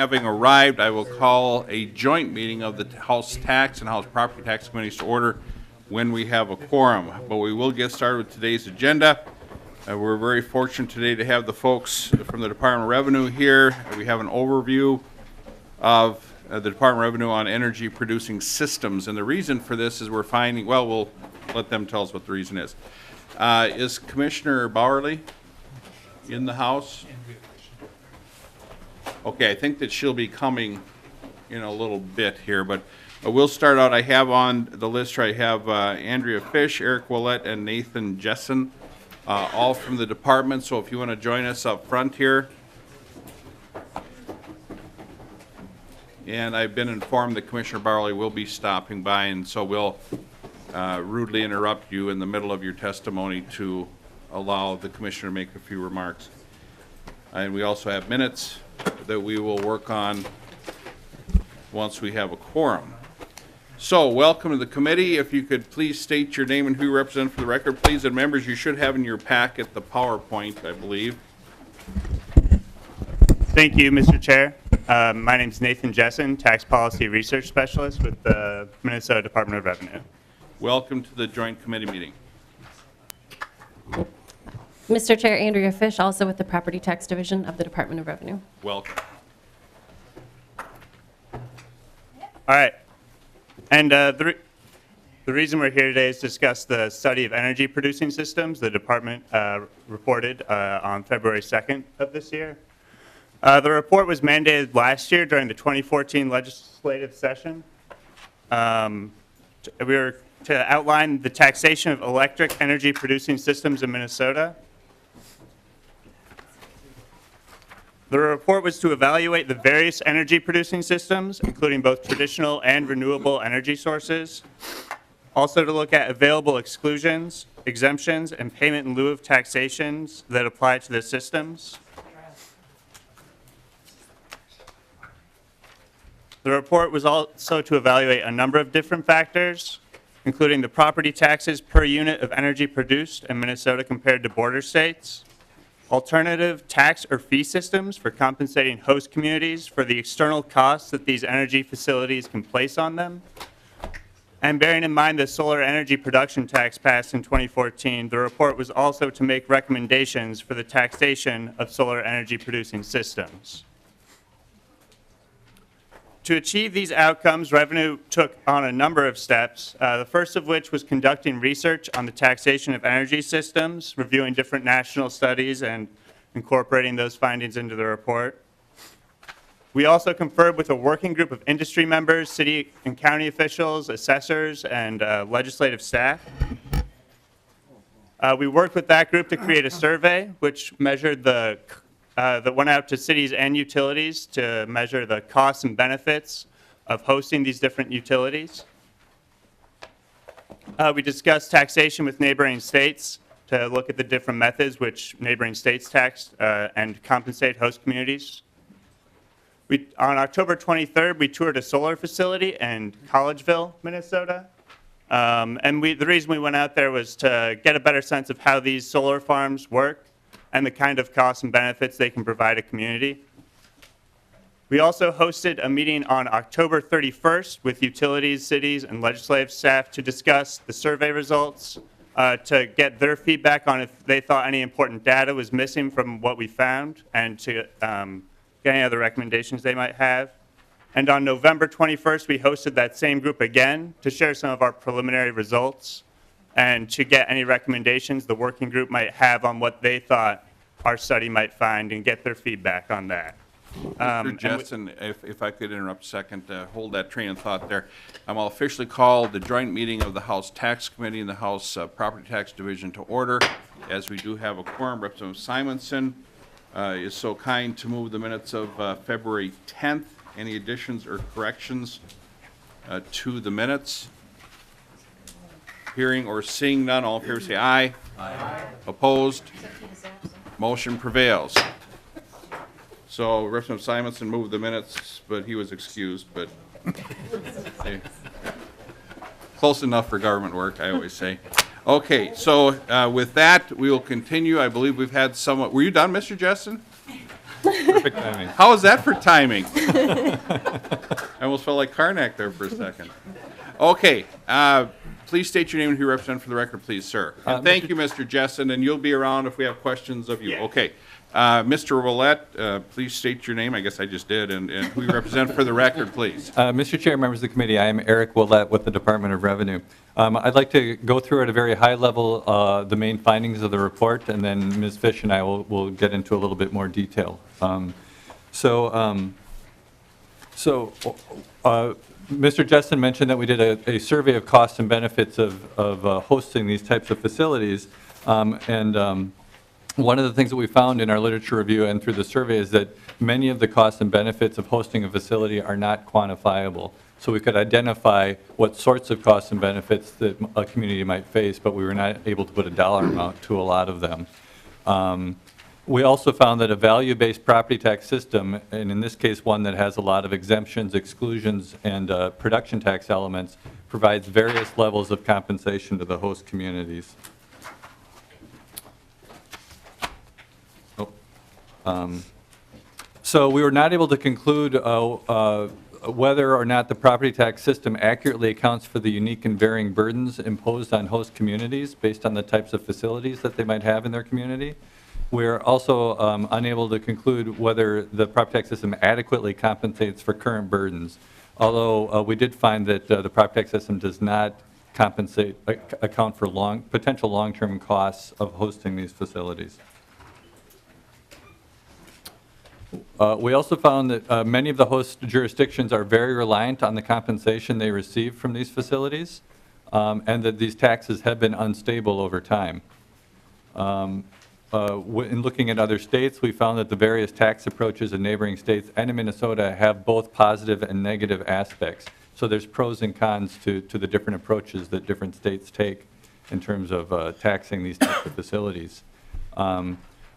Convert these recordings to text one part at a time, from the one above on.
having arrived, I will call a joint meeting of the House Tax and House Property Tax Committees to order when we have a quorum. But we will get started with today's agenda. We're very fortunate today to have the folks from the Department of Revenue here. We have an overview of the Department of Revenue on energy producing systems. And the reason for this is we're finding, well, we'll let them tell us what the reason is. Is Commissioner Bowerly in the house? Okay, I think that she'll be coming in a little bit here, but we'll start out. I have on the list here, I have Andrea Fish, Eric Willett, and Nathan Jessen, all from the department. So if you want to join us up front here. And I've been informed that Commissioner Bowerly will be stopping by, and so we'll rudely interrupt you in the middle of your testimony to allow the commissioner to make a few remarks. And we also have minutes that we will work on once we have a quorum. So welcome to the committee. If you could please state your name and who you represent for the record, please. And members, you should have in your packet the PowerPoint, I believe. Thank you, Mr. Chair. My name is Nathan Jessen, Tax Policy Research Specialist with the Minnesota Department of Revenue. Welcome to the joint committee meeting. Mr. Chair, Andrea Fish, also with the Property Tax Division of the Department of Revenue. Welcome. All right. And the reason we're here today is to discuss the study of energy producing systems the department reported on February 2nd of this year. The report was mandated last year during the 2014 legislative session. We were to outline the taxation of electric energy producing systems in Minnesota. The report was to evaluate the various energy producing systems, including both traditional and renewable energy sources. Also to look at available exclusions, exemptions, and payment in lieu of taxations that apply to the systems. The report was also to evaluate a number of different factors, including the property taxes per unit of energy produced in Minnesota compared to border states, alternative tax or fee systems for compensating host communities for the external costs that these energy facilities can place on them. And bearing in mind the solar energy production tax passed in 2014, the report was also to make recommendations for the taxation of solar energy producing systems. To achieve these outcomes, Revenue took on a number of steps, the first of which was conducting research on the taxation of energy systems, reviewing different national studies and incorporating those findings into the report. We also conferred with a working group of industry members, city and county officials, assessors, and legislative staff. We worked with that group to create a survey which measured that went out to cities and utilities to measure the costs and benefits of hosting these different utilities. We discussed taxation with neighboring states to look at the different methods which neighboring states tax and compensate host communities. On October 23rd, we toured a solar facility in Collegeville, Minnesota. And the reason we went out there was to get a better sense of how these solar farms work and the kind of costs and benefits they can provide a community. We also hosted a meeting on October 31st with utilities, cities, and legislative staff to discuss the survey results, to get their feedback on if they thought any important data was missing from what we found, and to get any other recommendations they might have. And on November 21st, we hosted that same group again to share some of our preliminary results and to get any recommendations the working group might have on what they thought our study might find and get their feedback on that. Mr. Jessen, if I could interrupt a second, hold that train of thought there. I'll officially call the joint meeting of the House Tax Committee and the House Property Tax Division to order, as we do have a quorum. Representative Simonson is so kind to move the minutes of February 10th. Any additions or corrections to the minutes? Hearing or seeing none, all in favor say aye. Aye. Opposed? Motion prevails. So Representative Simonson moved the minutes, but he was excused, but close enough for government work, I always say. Okay, so with that, we will continue. I believe we've had somewhat. Were you done, Mr. Jessen? Perfect timing. How is that for timing? I almost felt like Karnak there for a second. Okay, please state your name and who you represent for the record, please, sir. And thank you, Mr. Jessen, and you'll be around if we have questions of you. Yeah. Okay. Mr. Willett, please state your name. I guess I just did, and who you represent for the record, please. Mr. Chair, members of the committee, I am Eric Willett with the Department of Revenue. I'd like to go through at a very high level the main findings of the report, and then Ms. Fish and I will get into a little bit more detail. Mr. Jessen mentioned that we did a survey of costs and benefits of hosting these types of facilities, one of the things that we found in our literature review and through the survey is that many of the costs and benefits of hosting a facility are not quantifiable. So we could identify what sorts of costs and benefits that a community might face, but we were not able to put a dollar amount to a lot of them. We also found that a value-based property tax system, and in this case one that has a lot of exemptions, exclusions, and production tax elements, provides various levels of compensation to the host communities. So we were not able to conclude whether or not the property tax system accurately accounts for the unique and varying burdens imposed on host communities based on the types of facilities that they might have in their community. We're also unable to conclude whether the property tax system adequately compensates for current burdens, although we did find that the property tax system does not account for potential long-term costs of hosting these facilities. We also found that many of the host jurisdictions are very reliant on the compensation they receive from these facilities, and that these taxes have been unstable over time. In looking at other states, we found that the various tax approaches in neighboring states and in Minnesota have both positive and negative aspects. So there's pros and cons to the different approaches that different states take in terms of taxing these types of facilities.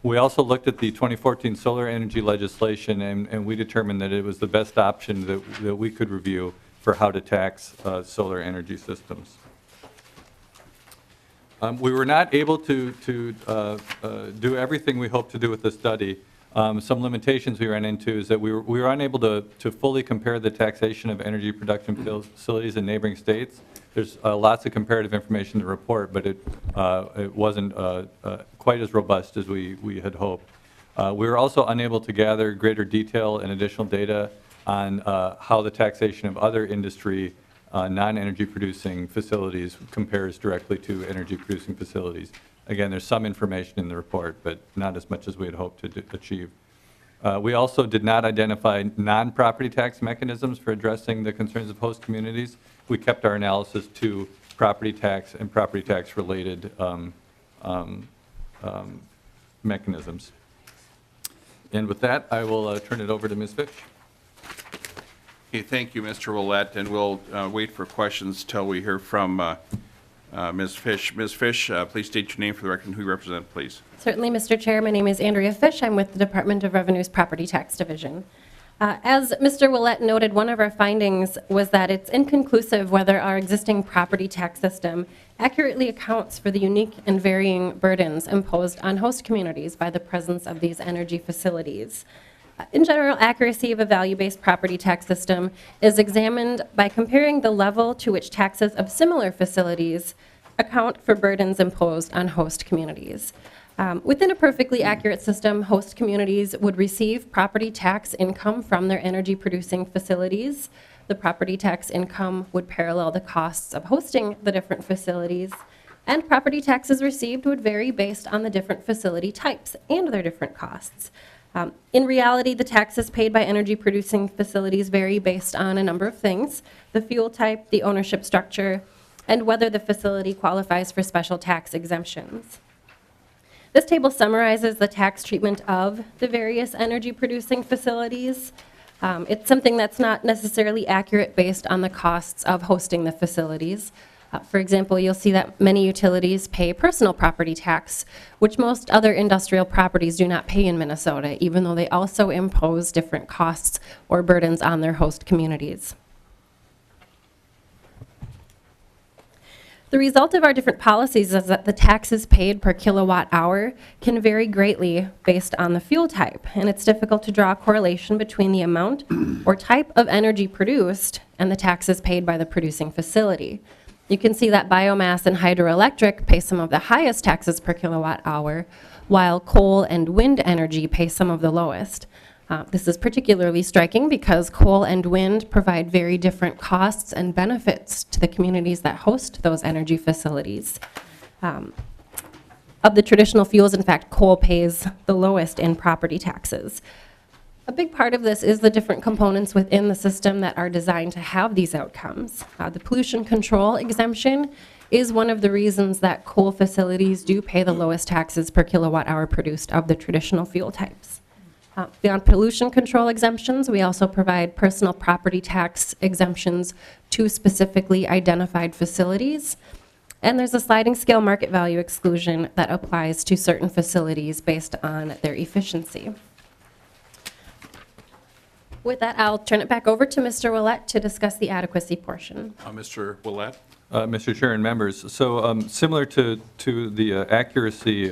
We also looked at the 2014 solar energy legislation, and we determined that it was the best option that we could review for how to tax solar energy systems. We were not able to do everything we hoped to do with the study. Some limitations we ran into is that we were unable to fully compare the taxation of energy production facilities in neighboring states. There's lots of comparative information to report, but it wasn't quite as robust as we had hoped. We were also unable to gather greater detail and additional data on how the taxation of other industry non-energy producing facilities compares directly to energy producing facilities. Again, there's some information in the report, but not as much as we had hoped to achieve. We also did not identify non-property tax mechanisms for addressing the concerns of host communities. We kept our analysis to property tax and property tax related mechanisms. And with that, I will turn it over to Ms. Fish. Okay, thank you, Mr. Willett, and we'll wait for questions till we hear from Ms. Fish. Ms. Fish, please state your name for the record and who you represent, please. Certainly, Mr. Chair. My name is Andrea Fish. I'm with the Department of Revenue's Property Tax Division. As Mr. Willett noted, one of our findings was that it's inconclusive whether our existing property tax system accurately accounts for the unique and varying burdens imposed on host communities by the presence of these energy facilities. In general, accuracy of a value-based property tax system is examined by comparing the level to which taxes of similar facilities account for burdens imposed on host communities. Within a perfectly accurate system, host communities would receive property tax income from their energy producing facilities. The property tax income would parallel the costs of hosting the different facilities, and property taxes received would vary based on the different facility types and their different costs. In reality, the taxes paid by energy producing facilities vary based on a number of things: the fuel type, the ownership structure, and whether the facility qualifies for special tax exemptions. This table summarizes the tax treatment of the various energy producing facilities. It's something that's not necessarily accurate based on the costs of hosting the facilities. For example, you'll see that many utilities pay personal property tax, which most other industrial properties do not pay in Minnesota, even though they also impose different costs or burdens on their host communities. The result of our different policies is that the taxes paid per kilowatt hour can vary greatly based on the fuel type, and it's difficult to draw a correlation between the amount or type of energy produced and the taxes paid by the producing facility. You can see that biomass and hydroelectric pay some of the highest taxes per kilowatt hour, while coal and wind energy pay some of the lowest. This is particularly striking because coal and wind provide very different costs and benefits to the communities that host those energy facilities. Of the traditional fuels, in fact, coal pays the lowest in property taxes. A big part of this is the different components within the system that are designed to have these outcomes. The pollution control exemption is one of the reasons that coal facilities do pay the lowest taxes per kilowatt hour produced of the traditional fuel types. Beyond pollution control exemptions, we also provide personal property tax exemptions to specifically identified facilities. And there's a sliding scale market value exclusion that applies to certain facilities based on their efficiency. With that, I'll turn it back over to Mr. Willett to discuss the adequacy portion. Mr. Willett? Mr. Chair and members, so similar to the accuracy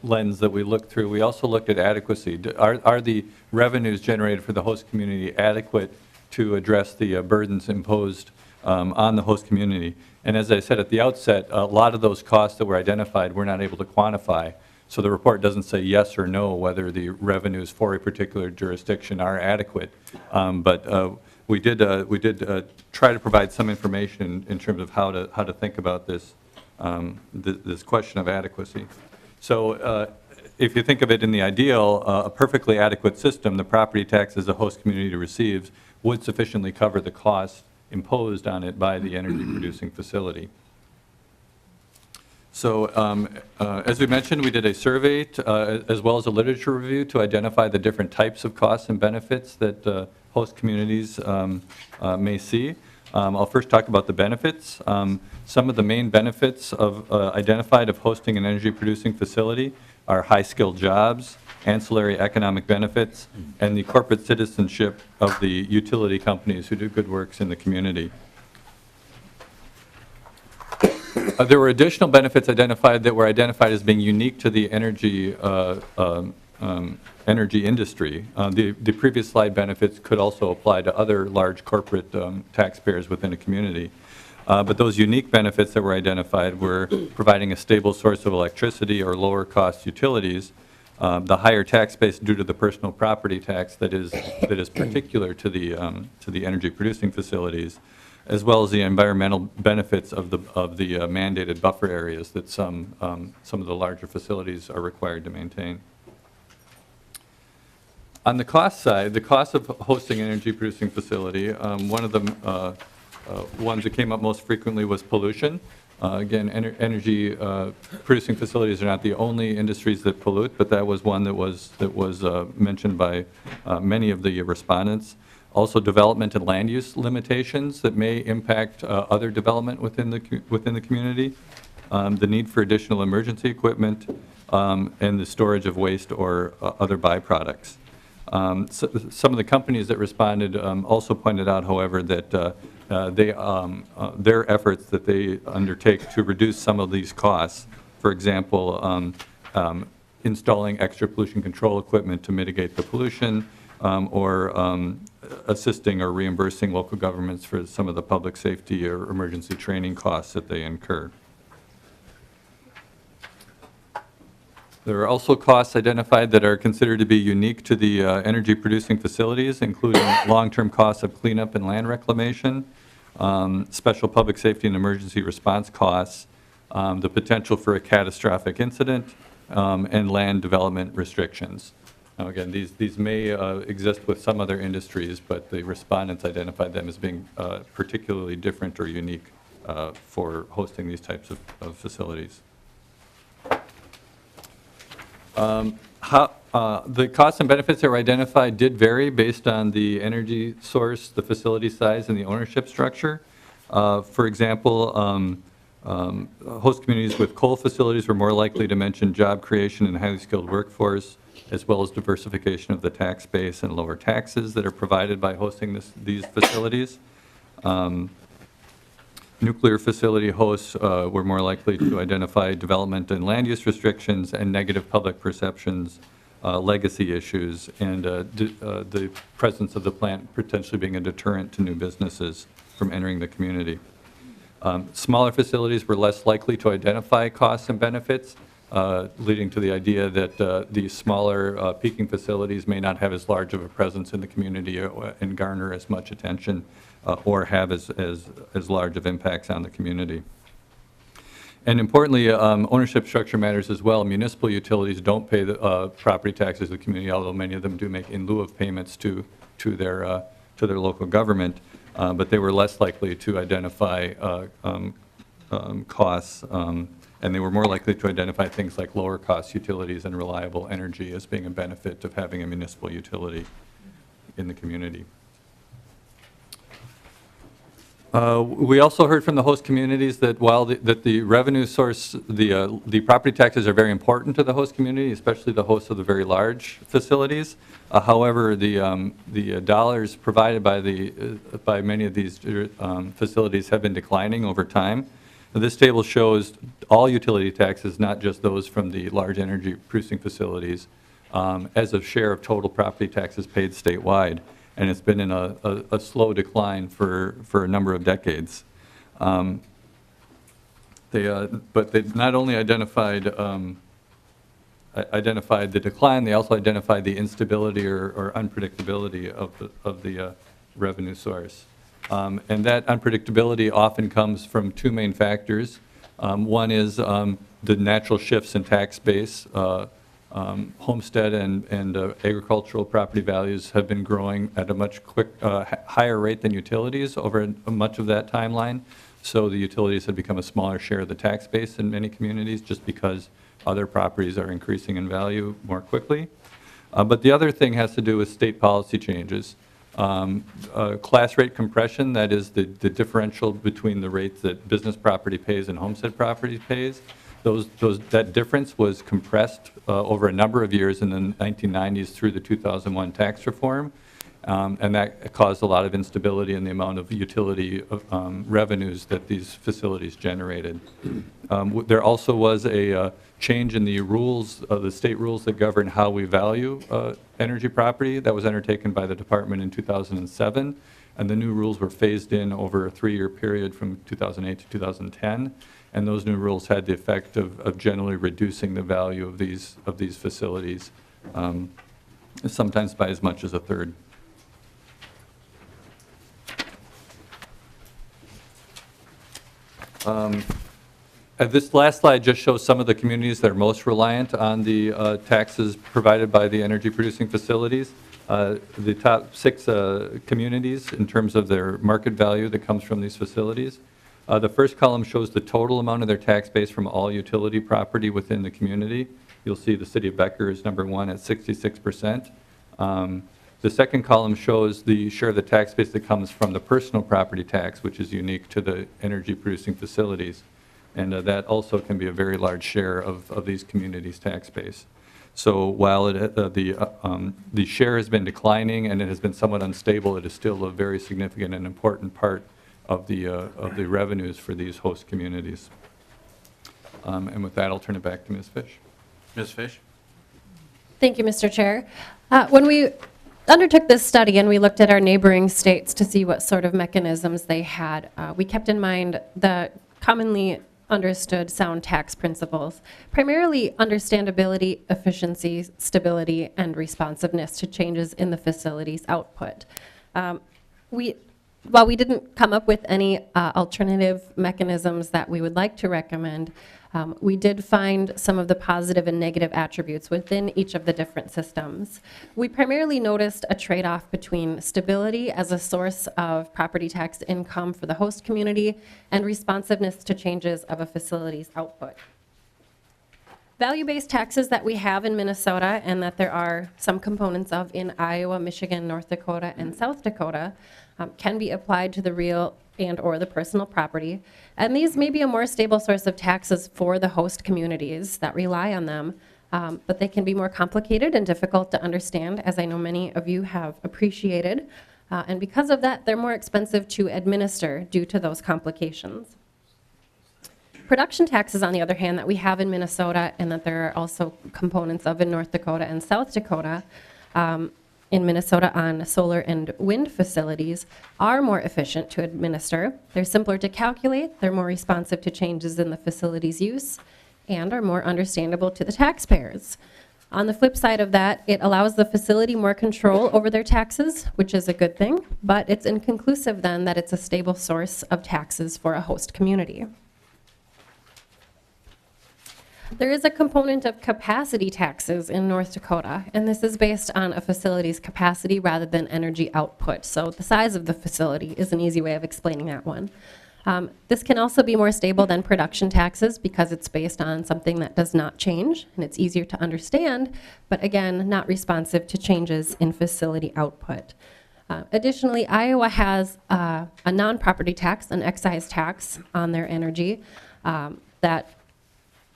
lens that we looked through, we also looked at adequacy. Are the revenues generated for the host community adequate to address the burdens imposed on the host community? And as I said at the outset, a lot of those costs that were identified we're not able to quantify. So the report doesn't say yes or no whether the revenues for a particular jurisdiction are adequate. But we did try to provide some information in terms of how to think about this this question of adequacy. So if you think of it in the ideal, a perfectly adequate system, the property taxes a host community receives would sufficiently cover the costs imposed on it by the energy producing facility. So as we mentioned, we did a survey as well as a literature review to identify the different types of costs and benefits that host communities may see. I'll first talk about the benefits. Some of the main benefits identified of hosting an energy producing facility are high-skilled jobs, ancillary economic benefits, and the corporate citizenship of the utility companies who do good works in the community. There were additional benefits identified that were identified as being unique to the energy industry. The previous slide benefits could also apply to other large corporate taxpayers within a community. But those unique benefits that were identified were providing a stable source of electricity or lower cost utilities, the higher tax base due to the personal property tax that is particular to the energy producing facilities, as well as the environmental benefits of the mandated buffer areas that some of the larger facilities are required to maintain. On the cost side, the cost of hosting an energy producing facility, one of the ones that came up most frequently was pollution. Again, energy producing facilities are not the only industries that pollute, but that was one that was mentioned by many of the respondents. Also, development and land use limitations that may impact other development within the community, the need for additional emergency equipment, and the storage of waste or other byproducts. So some of the companies that responded also pointed out, however, that their efforts that they undertake to reduce some of these costs, for example, installing extra pollution control equipment to mitigate the pollution, or assisting or reimbursing local governments for some of the public safety or emergency training costs that they incur. There are also costs identified that are considered to be unique to the energy producing facilities, including long-term costs of cleanup and land reclamation, special public safety and emergency response costs, the potential for a catastrophic incident, and land development restrictions. Now again, these may exist with some other industries, but the respondents identified them as being particularly different or unique for hosting these types of facilities. The costs and benefits that were identified did vary based on the energy source, the facility size, and the ownership structure. For example, host communities with coal facilities were more likely to mention job creation and highly skilled workforce, as well as diversification of the tax base and lower taxes that are provided by hosting these facilities. Nuclear facility hosts were more likely to identify development and land use restrictions and negative public perceptions, legacy issues, and the presence of the plant potentially being a deterrent to new businesses from entering the community. Smaller facilities were less likely to identify costs and benefits, leading to the idea that these smaller peaking facilities may not have as large of a presence in the community and garner as much attention or have as large of impacts on the community. And importantly, ownership structure matters as well. Municipal utilities don't pay the property taxes to the community, although many of them do make in lieu of payments to their local government. But they were less likely to identify costs, and they were more likely to identify things like lower cost utilities and reliable energy as being a benefit of having a municipal utility in the community. We also heard from the host communities that while the revenue source, the property taxes are very important to the host community, especially the hosts of the very large facilities. However, the dollars provided by many of these facilities have been declining over time. This table shows all utility taxes, not just those from the large energy producing facilities, as a share of total property taxes paid statewide. And it's been in a slow decline for a number of decades. But they not only identified the decline, they also identified the instability or unpredictability of the revenue source. And that unpredictability often comes from two main factors. One is the natural shifts in tax base. Homestead and agricultural property values have been growing at a much higher rate than utilities over much of that timeline. So the utilities have become a smaller share of the tax base in many communities just because other properties are increasing in value more quickly. But the other thing has to do with state policy changes. Class rate compression, that is the differential between the rates that business property pays and homestead property pays. That difference was compressed over a number of years in the 1990s through the 2001 tax reform, and that caused a lot of instability in the amount of utility revenues that these facilities generated. There also was a change in the rules, the state rules that govern how we value energy property that was undertaken by the department in 2007, and the new rules were phased in over a 3-year period from 2008 to 2010. And those new rules had the effect of generally reducing the value of these facilities, sometimes by as much as a third. This last slide just shows some of the communities that are most reliant on the taxes provided by the energy producing facilities. The top 6 communities in terms of their market value that comes from these facilities. The first column shows the total amount of their tax base from all utility property within the community. You'll see the city of Becker is number 1 at 66%. The second column shows the share of the tax base that comes from the personal property tax, which is unique to the energy producing facilities. And that also can be a very large share of these communities' tax base. So while the share has been declining and it has been somewhat unstable, it is still a very significant and important part of the revenues for these host communities. And with that, I'll turn it back to Ms. Fish. Ms. Fish? Thank you, Mr. Chair. When we undertook this study and we looked at our neighboring states to see what sort of mechanisms they had, we kept in mind the commonly understood sound tax principles, primarily understandability, efficiency, stability, and responsiveness to changes in the facility's output. While we didn't come up with any alternative mechanisms that we would like to recommend, we did find some of the positive and negative attributes within each of the different systems. We primarily noticed a trade-off between stability as a source of property tax income for the host community and responsiveness to changes of a facility's output. Value-based taxes that we have in Minnesota and that there are some components of in Iowa, Michigan, North Dakota, and South Dakota can be applied to the real and or the personal property. And these may be a more stable source of taxes for the host communities that rely on them, but they can be more complicated and difficult to understand, as I know many of you have appreciated. And because of that, they're more expensive to administer due to those complications. Production taxes, on the other hand, that we have in Minnesota and that there are also components of in North Dakota and South Dakota, in Minnesota on solar and wind facilities are more efficient to administer. They're simpler to calculate, they're more responsive to changes in the facility's use, and are more understandable to the taxpayers. On the flip side of that, it allows the facility more control over their taxes, which is a good thing, but it's inconclusive then that it's a stable source of taxes for a host community. There is a component of capacity taxes in North Dakota, and this is based on a facility's capacity rather than energy output. So the size of the facility is an easy way of explaining that one. This can also be more stable than production taxes because it's based on something that does not change, and it's easier to understand, but again, not responsive to changes in facility output. Additionally, Iowa has a non-property tax, an excise tax on their energy that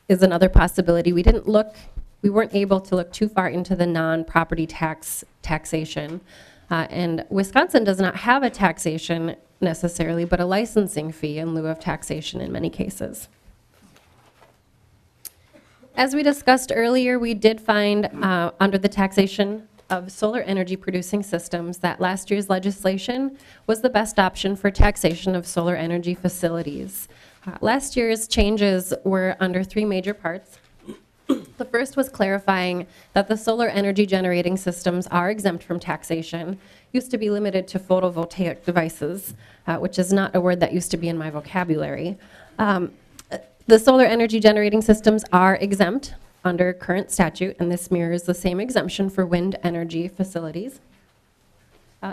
is another possibility. We weren't able to look too far into the non-property taxation. And Wisconsin does not have a taxation necessarily, but a licensing fee in lieu of taxation in many cases. As we discussed earlier, we did find under the taxation of solar energy producing systems that last year's legislation was the best option for taxation of solar energy facilities. Last year's changes were under three major parts. The first was clarifying that the solar energy generating systems are exempt from taxation. Used to be limited to photovoltaic devices, which is not a word that used to be in my vocabulary. The solar energy generating systems are exempt under current statute, and this mirrors the same exemption for wind energy facilities.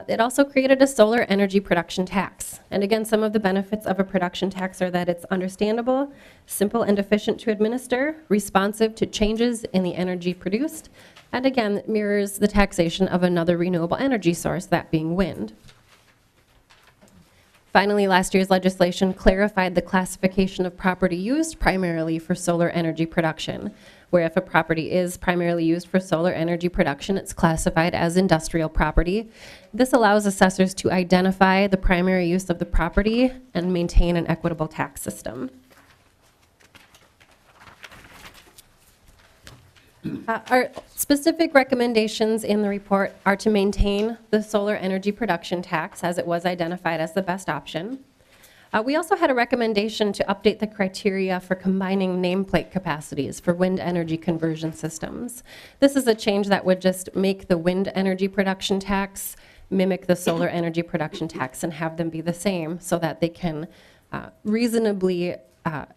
It also created a solar energy production tax. And again, some of the benefits of a production tax are that it's understandable, simple and efficient to administer, responsive to changes in the energy produced, and again, it mirrors the taxation of another renewable energy source, that being wind. Finally, last year's legislation clarified the classification of property used primarily for solar energy production, where if a property is primarily used for solar energy production, it's classified as industrial property. This allows assessors to identify the primary use of the property and maintain an equitable tax system. Our specific recommendations in the report are to maintain the solar energy production tax as it was identified as the best option. We also had a recommendation to update the criteria for combining nameplate capacities for wind energy conversion systems. This is a change that would just make the wind energy production tax mimic the solar energy production tax and have them be the same so that they can reasonably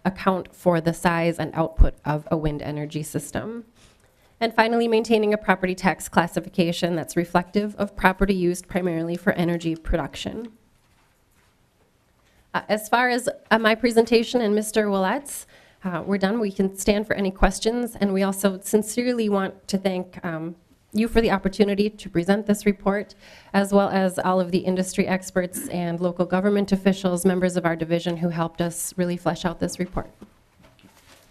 account for the size and output of a wind energy system. And finally, maintaining a property tax classification that's reflective of property used primarily for energy production. As far as my presentation and Mr. Willette's, we're done. We can stand for any questions, and we also sincerely want to thank you for the opportunity to present this report, as well as all of the industry experts and local government officials, members of our division who helped us really flesh out this report.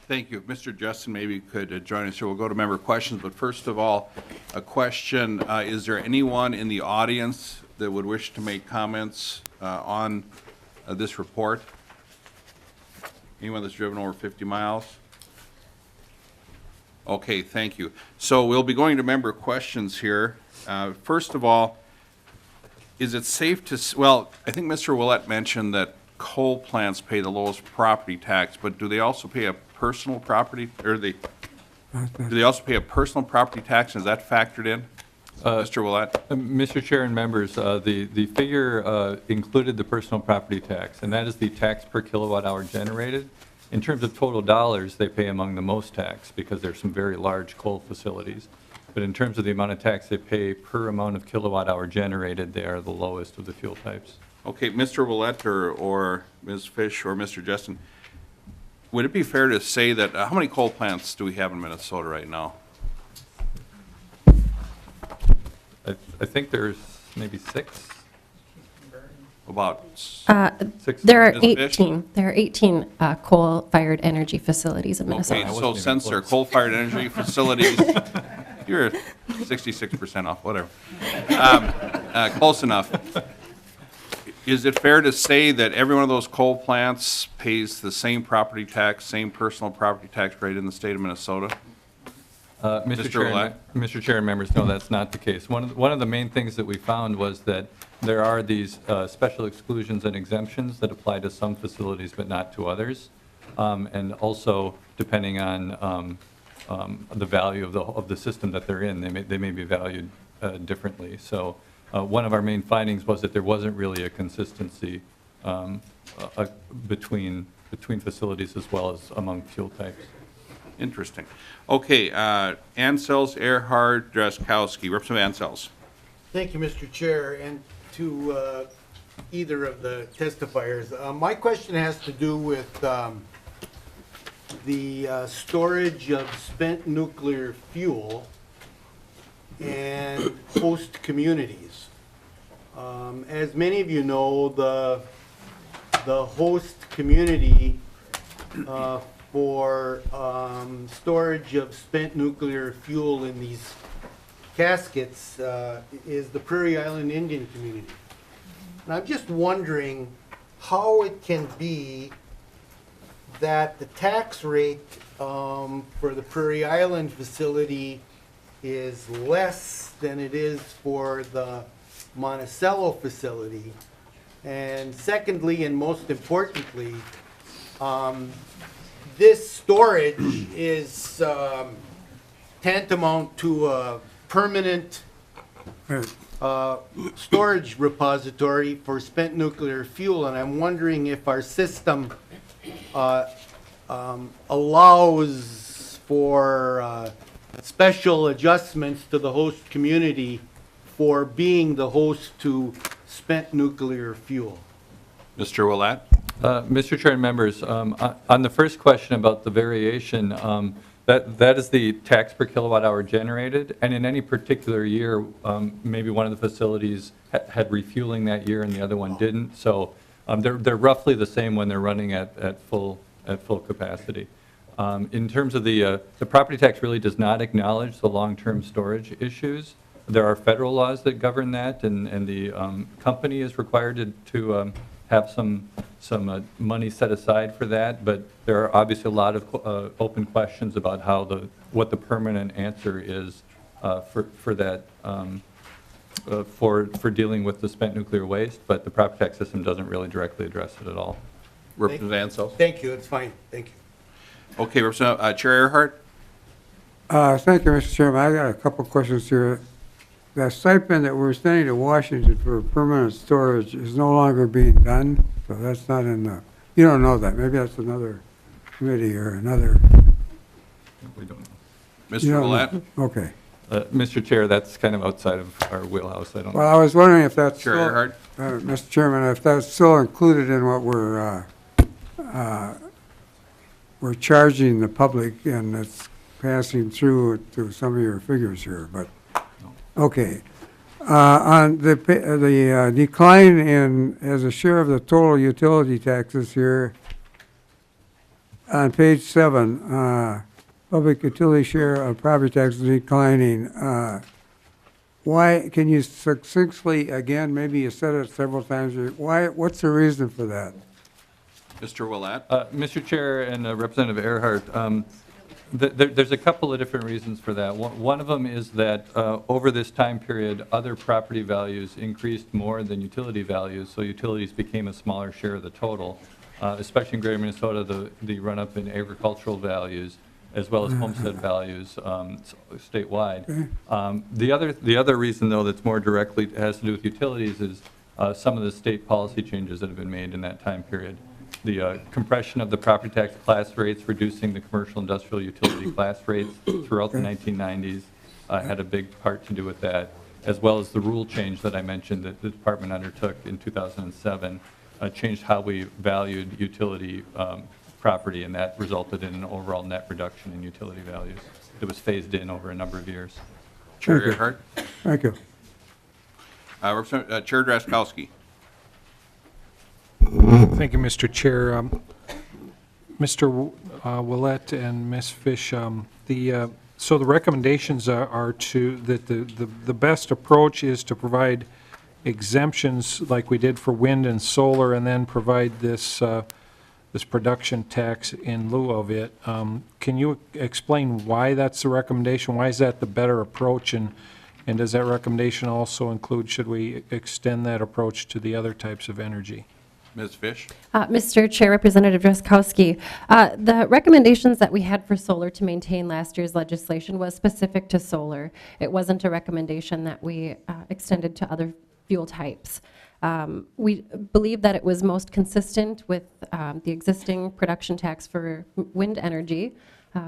Thank you. Mr. Justin maybe could join us here. We'll go to member questions, but first of all, a question. Is there anyone in the audience that would wish to make comments on this report? Anyone that's driven over 50 miles? Okay, thank you. So we'll be going to member questions here. First of all, is it safe to, well, I think Mr. Willett mentioned that coal plants pay the lowest property tax, but do they also pay a personal property, or do they also pay a personal property tax? Is that factored in? Mr. Willett? Mr. Chair and members, the figure included the personal property tax, and that is the tax per kilowatt hour generated. In terms of total dollars, they pay among the most tax because there's some very large coal facilities. But in terms of the amount of tax they pay per amount of kilowatt hour generated, they are the lowest of the fuel types. Okay, Mr. Willett or Ms. Fish or Mr. Justin, would it be fair to say that, how many coal plants do we have in Minnesota right now? I think there's maybe 6. About Six. There are Ms. Fish? 18. There are 18 coal-fired energy facilities in Minnesota. Okay, so since they're coal-fired energy facilities, you're 66% off, whatever. Close enough. Is it fair to say that every one of those coal plants pays the same property tax, same personal property tax rate in the state of Minnesota? Mr. Mr. Chair, Willett? Mr. Chair and members, no, that's not the case. One of the main things that we found was that there are these special exclusions and exemptions that apply to some facilities but not to others. And also, depending on the value of the system that they're in, they may be valued differently. So one of our main findings was that there wasn't really a consistency between facilities as well as among fuel types. Interesting. Okay, Ansels, Earhart, Drazkowski. Representative Ansels. Thank you, Mr. Chair, and to either of the testifiers. My question has to do with the storage of spent nuclear fuel and host communities. As many of you know, the host community for storage of spent nuclear fuel in these caskets is the Prairie Island Indian community. And I'm just wondering how it can be that the tax rate for the Prairie Island facility is less than it is for the Monticello facility. And secondly, and most importantly, this storage is tantamount to a permanent storage repository for spent nuclear fuel, and I'm wondering if our system allows for special adjustments to the host community for being the host to spent nuclear fuel. Mr. Willett? Mr. Chair and members, on the first question about the variation, that is the tax per kilowatt hour generated, and in any particular year, maybe one of the facilities had refueling that year and the other one didn't. So they're roughly the same when they're running at full capacity. In terms of the property tax really does not acknowledge the long-term storage issues. There are federal laws that govern that, and the company is required to have some money set aside for that, but there are obviously a lot of open questions about what the permanent answer is for that for dealing with the spent nuclear waste, but the property tax system doesn't really directly address it at all. Representative Ansels? Thank you, it's fine, thank you. Okay, Representative Chair Earhart? Thank you, Mr. Chairman. I got a couple of questions here. The stipend that we're sending to Washington for permanent storage is no longer being done, so that's not in the, you don't know that. Maybe that's another committee or another. We don't know. Mr. You don't Willett? know. Okay. Mr. Chair, that's kind of outside of our wheelhouse. I don't know. Well, I was wondering if that's Chair still, Earhart? Mr. Chairman, if that's still included in what we're charging the public, and it's passing through to some of your figures here, but, okay. On the decline in, as a share of the total utility taxes here, on page 7, public utility share of property taxes declining. Why, can you succinctly, again, maybe you said it several times, what's the reason for that? Mr. Willett? Mr. Chair and Representative Earhart, there's a couple of different reasons for that. One of them is that over this time period, other property values increased more than utility values, so utilities became a smaller share of the total, especially in greater Minnesota, the run-up in agricultural values as well as homestead values statewide. The other reason, though, that's more directly has to do with utilities is some of the state policy changes that have been made in that time period. The compression of the property tax class rates, reducing the commercial industrial utility class rates throughout the 1990s had a big part to do with that, as well as the rule change that I mentioned that the department undertook in 2007 changed how we valued utility property, and that resulted in an overall net reduction in utility values. It was phased in over a number of years. Chair Thank you. Earhart? Thank you. Chair Drazkowski? Thank you, Mr. Chair. Mr. Willett and Ms. Fish, so the recommendations are that the best approach is to provide exemptions like we did for wind and solar and then provide this, this production tax in lieu of it. Can you explain why that's the recommendation? Why is that the better approach? And does that recommendation also include, should we extend that approach to the other types of energy? Ms. Fish? Mr. Chair, Representative Drazkowski, the recommendations that we had for solar to maintain last year's legislation was specific to solar. It wasn't a recommendation that we extended to other fuel types. We believe that it was most consistent with the existing production tax for wind energy,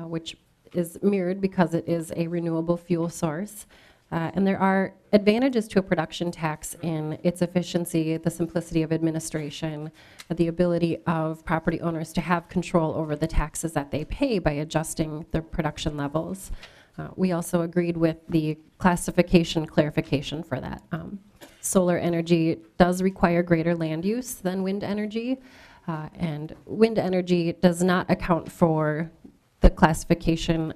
which is mirrored because it is a renewable fuel source. And there are advantages to a production tax in its efficiency, the simplicity of administration, the ability of property owners to have control over the taxes that they pay by adjusting their production levels. We also agreed with the classification clarification for that. Solar energy does require greater land use than wind energy, and wind energy does not account for the classification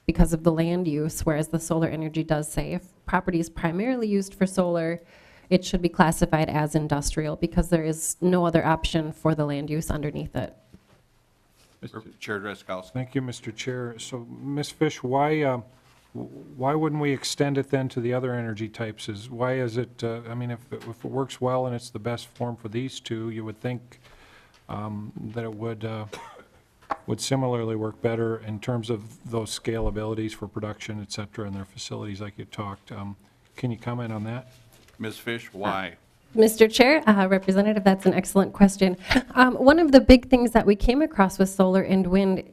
because of the land use, whereas the solar energy does say if property is primarily used for solar, it should be classified as industrial because there is no other option for the land use underneath it. Chair Drazkowski. Thank you, Mr. Chair. So, Ms. Fish, why wouldn't we extend it then to the other energy types? Why is it, I mean, if it works well and it's the best form for these two, you would think that it would similarly work better in terms of those scale abilities for production, et cetera, in their facilities like you talked. Can you comment on that? Ms. Fish, why? Mr. Chair, Representative, that's an excellent question. One of the big things that we came across with solar and wind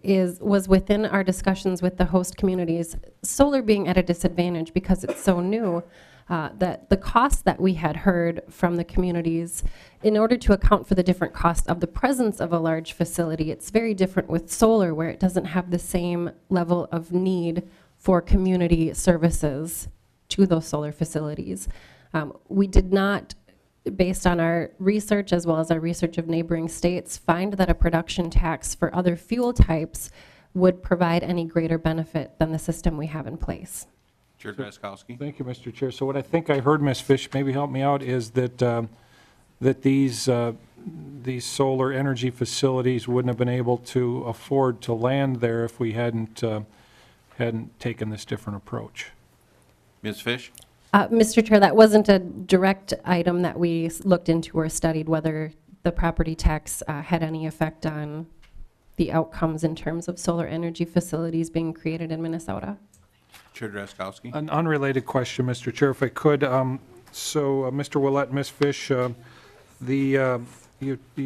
was within our discussions with the host communities, solar being at a disadvantage because it's so new, that the costs that we had heard from the communities, in order to account for the different costs of the presence of a large facility, it's very different with solar where it doesn't have the same level of need for community services to those solar facilities. We did not, based on our research as well as our research of neighboring states, find that a production tax for other fuel types would provide any greater benefit than the system we have in place. Chair Drazkowski. Thank you, Mr. Chair. So what I think I heard, Ms. Fish, maybe help me out, is that that these solar energy facilities wouldn't have been able to afford to land there if we hadn't taken this different approach. Ms. Fish? Mr. Chair, that wasn't a direct item that we looked into or studied whether the property tax had any effect on the outcomes in terms of solar energy facilities being created in Minnesota. Chair Drazkowski. An unrelated question, Mr. Chair, if I could. Mr. Willett, Ms. Fish, you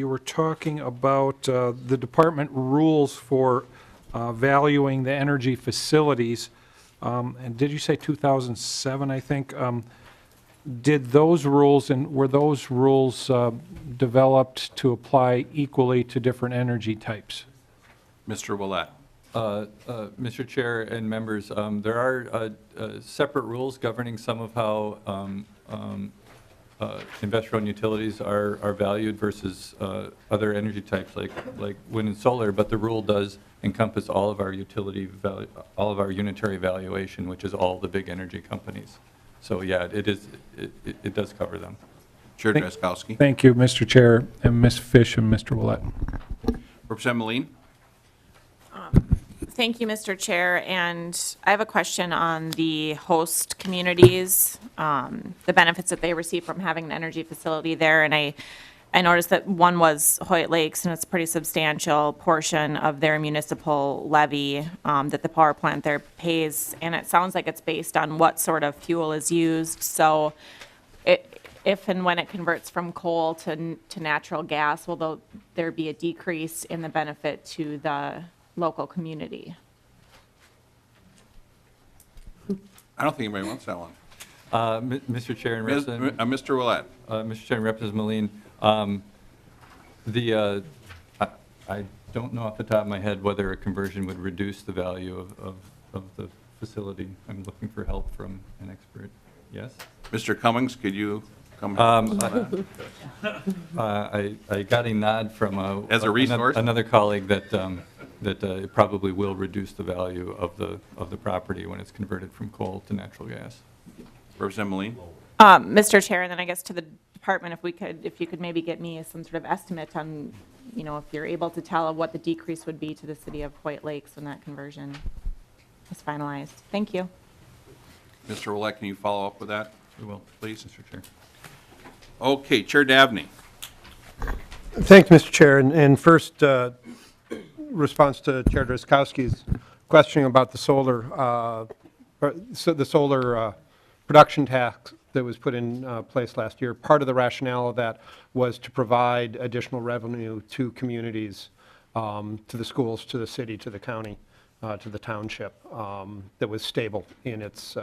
were talking about the department rules for valuing the energy facilities. And did you say 2007, I think? Did those rules, and were those rules developed to apply equally to different energy types? Mr. Willett. Mr. Chair and members, there are separate rules governing some of how investor-owned utilities are valued versus other energy types like wind and solar, but the rule does encompass all of our all of our unitary valuation, which is all the big energy companies. So yeah, it does cover them. Chair Drazkowski. Thank you, Mr. Chair, and Ms. Fish and Mr. Willett. Representative Moline. Thank you, Mr. Chair, and I have a question on the host communities, the benefits that they receive from having an energy facility there, and I noticed that one was Hoyt Lakes, and it's a pretty substantial portion of their municipal levy that the power plant there pays, and it sounds like it's based on what sort of fuel is used, so if and when it converts from coal to natural gas, will there be a decrease in the benefit to the local community? I don't think anybody wants that one. Mr. Chair and Representative. Mr. Willett. Mr. Chair and Representative Moline, I don't know off the top of my head whether a conversion would reduce the value of the facility. I'm looking for help from an expert. Yes? Mr. Cummings, could you come? I got a nod from As a resource? another colleague that it probably will reduce the value of the property when it's converted from coal to natural gas. Representative Moline. Mr. Chair, and then I guess to the department, if you could maybe get me some sort of estimate on, if you're able to tell what the decrease would be to the city of Hoyt Lakes when that conversion is finalized. Thank you. Mr. Willett, can you follow up with that, We will, please? Mr. Chair. Okay, Chair Dabney. Thank you, Mr. Chair. And first, response to Chair Drazkowski's questioning about the solar production tax that was put in place last year. Part of the rationale of that was to provide additional revenue to communities, to the schools, to the city, to the county, to the township, that was stable in its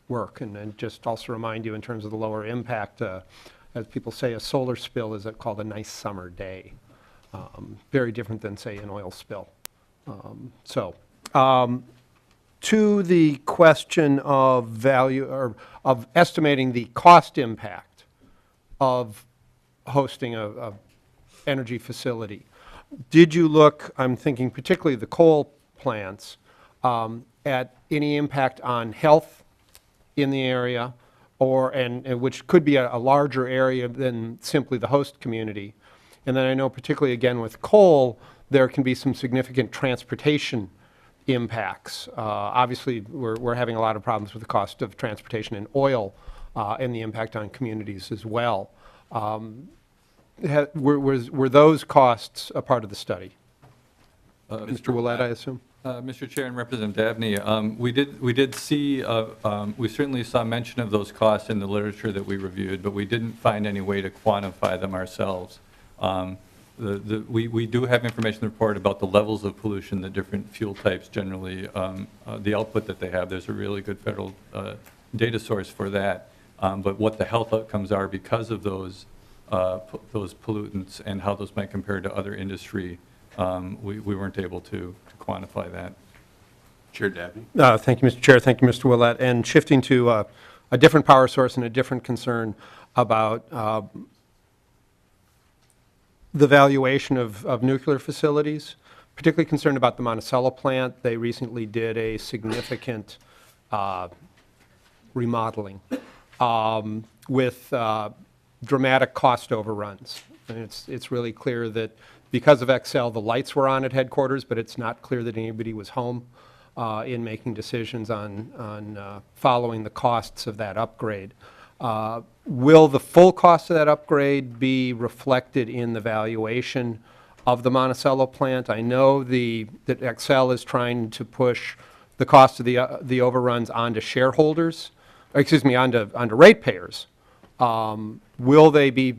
work. And then just also remind you in terms of the lower impact, as people say, a solar spill is called a nice summer day. Very different than, say, an oil spill. To the question of value or of estimating the cost impact of hosting a energy facility, did you look, I'm thinking particularly the coal plants, at any impact on health in the area, and which could be a larger area than simply the host community? And then I know particularly again with coal, there can be some significant transportation impacts. Obviously, we're having a lot of problems with the cost of transportation and oil, and the impact on communities as well. Were those costs a part of the study? Mr. Willett, I assume? Mr. Chair and Representative Dabney, we did see, we certainly saw mention of those costs in the literature that we reviewed, but we didn't find any way to quantify them ourselves. We do have information in the report about the levels of pollution that different fuel types generally, the output that they have. There's a really good federal data source for that. But what the health outcomes are because of those pollutants and how those might compare to other industry, we weren't able to quantify that. Chair Dabney. Thank you, Mr. Chair. Thank you, Mr. Willett. And shifting to a different power source and a different concern about the valuation of nuclear facilities, particularly concerned about the Monticello plant. They recently did a significant remodeling with dramatic cost overruns. And it's really clear that because of Excel, the lights were on at headquarters, but it's not clear that anybody was home in making decisions on following the costs of that upgrade. Will the full cost of that upgrade be reflected in the valuation of the Monticello plant? I know that Excel is trying to push the cost of the overruns onto shareholders, onto ratepayers. Will they be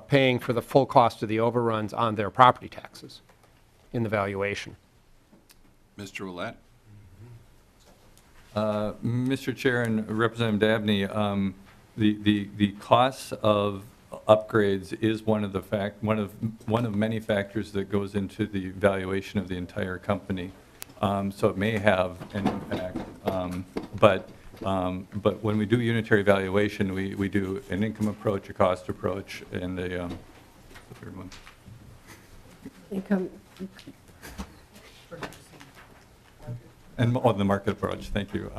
paying for the full cost of the overruns on their property taxes in the valuation? Mr. Willett. Mr. Chair and Representative Dabney, the costs of upgrades is one of many factors that goes into the valuation of the entire company. So it may have an impact, but when we do unitary valuation, we do an income approach, a cost approach, and the third one. Income. And the market approach. Thank you.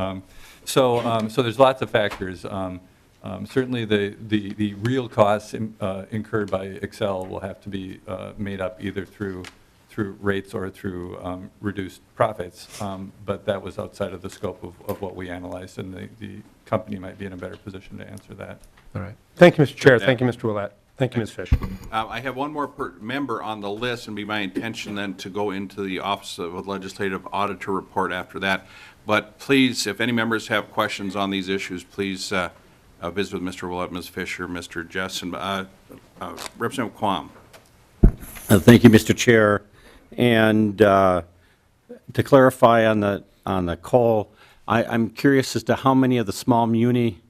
So there's lots of factors. Certainly, the real costs incurred by Excel will have to be made up either through rates or through reduced profits. But that was outside of the scope of what we analyzed, and the company might be in a better position to answer that. All right. Thank you, Mr. Chair. Thank you, Mr. Willett. Thank you, Ms. Fish. I have one more member on the list, and be my intention then to go into the Office of Legislative Auditor report after that. But please, if any members have questions on these issues, please visit with Mr. Willett, Ms. Fisher, Mr. Jessen. Representative Quam. Thank you, Mr. Chair. And to clarify on the coal, I'm curious as to how many of the small muni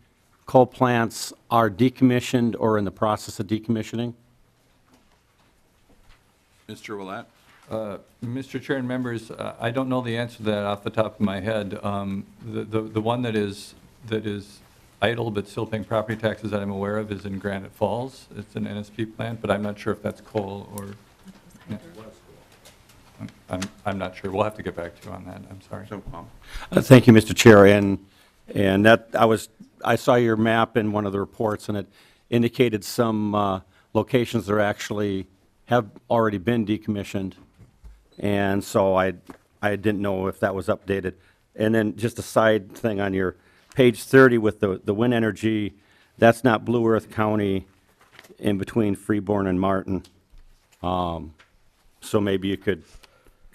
coal plants are decommissioned or in the process of decommissioning? Mr. Willett. Mr. Chair and members, I don't know the answer to that off the top of my head. The one that is idle but still paying property taxes that I'm aware of is in Granite Falls. It's an NSP plant, but I'm not sure if that's coal or. Yeah. I'm not sure. We'll have to get back to you on that. I'm sorry. Thank you, Mr. Chair. And that I was I saw your map in one of the reports, and it indicated some locations that are actually have already been decommissioned. And so I didn't know if that was updated. And then just a side thing on your page 30 with the wind energy, that's not Blue Earth County in between Freeborn and Martin. So maybe you could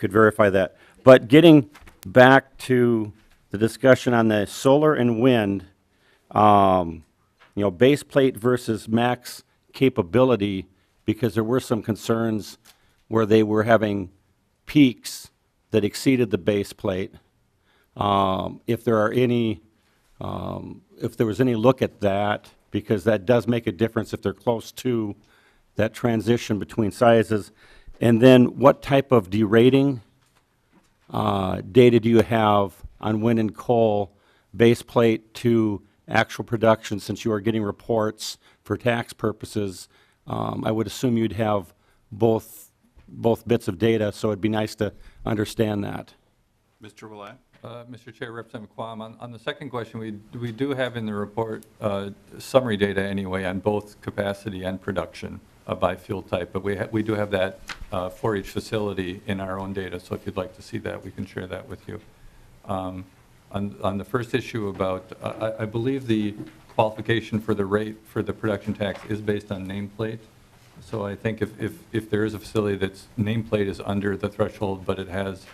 verify that. But getting back to the discussion on the solar and wind, base plate versus max capability, because there were some concerns where they were having peaks that exceeded the base plate. If there was any look at that, because that does make a difference if they're close to that transition between sizes. And then what type of derating data do you have on wind and coal base plate to actual production, since you are getting reports for tax purposes? I would assume you'd have both bits of data, so it'd be nice to understand that. Mr. Willett? Mr. Chair, Representative Quam, on the second question, we do have in the report summary data anyway on both capacity and production by fuel type, but we do have that for each facility in our own data, so if you'd like to see that, we can share that with you. On the first issue about, I believe the qualification for the rate for the production tax is based on nameplate. So I think if there is a facility that's nameplate is under the threshold, but it has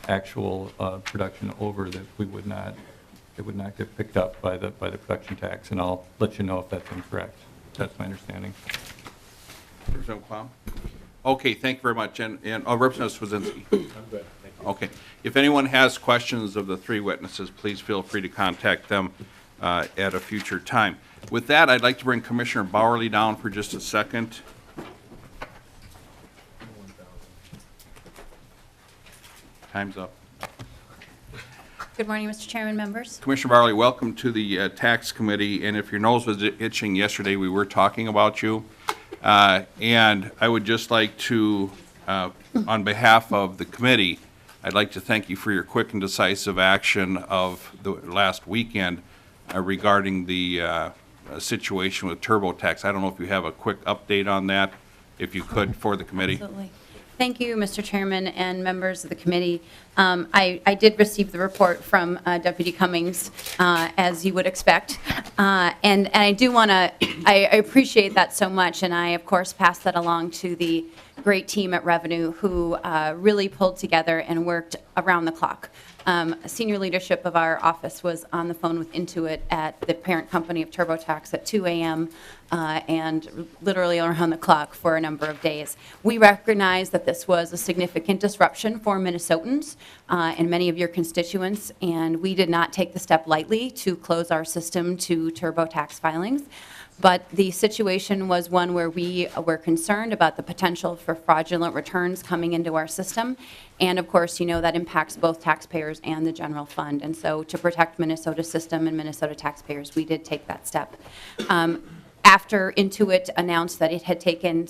actual production over, that it would not get picked up by the production tax, and I'll let you know if that's incorrect. That's my understanding. Representative Quam? Okay, thank you very much. And Representative Swazinski? I'm good. Okay. If anyone has questions of the three witnesses, please feel free to contact them at a future time. With that, I'd like to bring Commissioner Bowerly down for just a second. Time's up. Good morning, Mr. Chairman, members. Commissioner Bowerly, welcome to the Tax Committee. And if your nose was itching yesterday, we were talking about you. And I would just like to, on behalf of the committee, I'd like to thank you for your quick and decisive action of the last weekend regarding the situation with TurboTax. I don't know if you have a quick update on that, if you could, for the committee. Absolutely. Thank you, Mr. Chairman and members of the committee. I did receive the report from Deputy Cummings, as you would expect. And I do want to, I appreciate that so much, and I, of course, pass that along to the great team at Revenue who really pulled together and worked around the clock. Senior leadership of our office was on the phone with Intuit at the parent company of TurboTax at 2 a.m. And literally around the clock for a number of days. We recognize that this was a significant disruption for Minnesotans and many of your constituents, and we did not take the step lightly to close our system to TurboTax filings. But the situation was one where we were concerned about the potential for fraudulent returns coming into our system. And of course, you know that impacts both taxpayers and the general fund. And so to protect Minnesota's system and Minnesota taxpayers, we did take that step. After Intuit announced that it had taken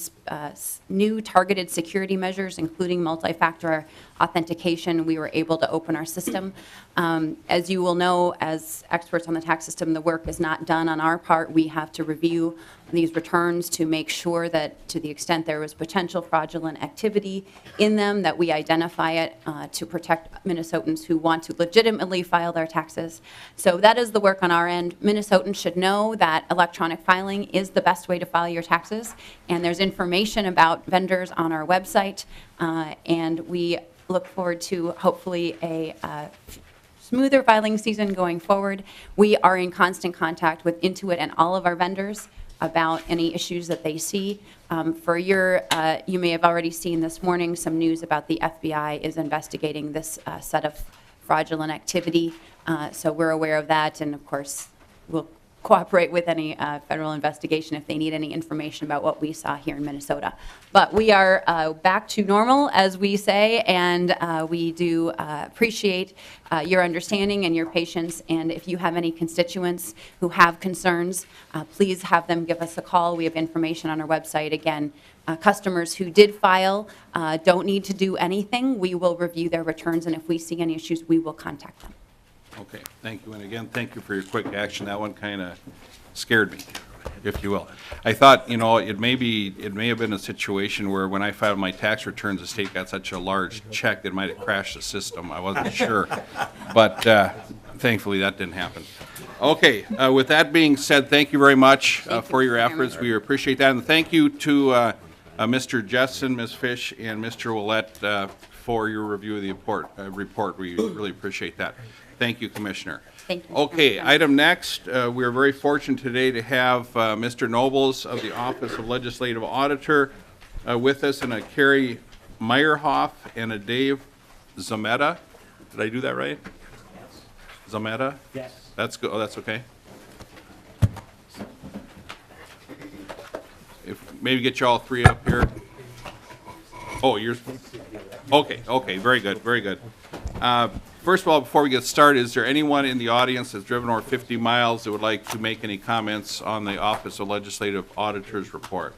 new targeted security measures, including multi-factor authentication, we were able to open our system. As you will know, as experts on the tax system, the work is not done on our part. We have to review these returns to make sure that to the extent there was potential fraudulent activity in them, that we identify it to protect Minnesotans who want to legitimately file their taxes. So that is the work on our end. Minnesotans should know that electronic filing is the best way to file your taxes, and there's information about vendors on our website, and we look forward to hopefully a smoother filing season going forward. We are in constant contact with Intuit and all of our vendors about any issues that they see. You may have already seen this morning some news about the FBI is investigating this set of fraudulent activity. So we're aware of that, and of course, we'll cooperate with any federal investigation if they need any information about what we saw here in Minnesota. But we are back to normal, as we say, and we do appreciate your understanding and your patience. And if you have any constituents who have concerns, please have them give us a call. We have information on our website. Again, customers who did file don't need to do anything. We will review their returns, and if we see any issues, we will contact them. Okay, thank you. And again, thank you for your quick action. That one kind of scared me, if you will. I thought, you know, it may have been a situation where when I filed my tax returns, the state got such a large check that it might have crashed the system. I wasn't sure. But thankfully, that didn't happen. Okay, with that being said, thank you very much for your efforts. We appreciate that. And thank you to Mr. Jessen, Ms. Fish, and Mr. Willett for your review of the report. We really appreciate that. Thank you, Commissioner. Thank you. Okay, item next, we are very fortunate today to have Mr. Nobles of the Office of Legislative Auditor with us, and a Carrie Meyerhoff and a Dave Zametta. Did I do that right? Zametta? Yes. That's good. Oh, that's okay. If maybe get you all three up here. Oh, you're okay. Very good. Very good. First of all, before we get started, is there anyone in the audience that's driven over 50 miles that would like to make any comments on the Office of Legislative Auditor's report?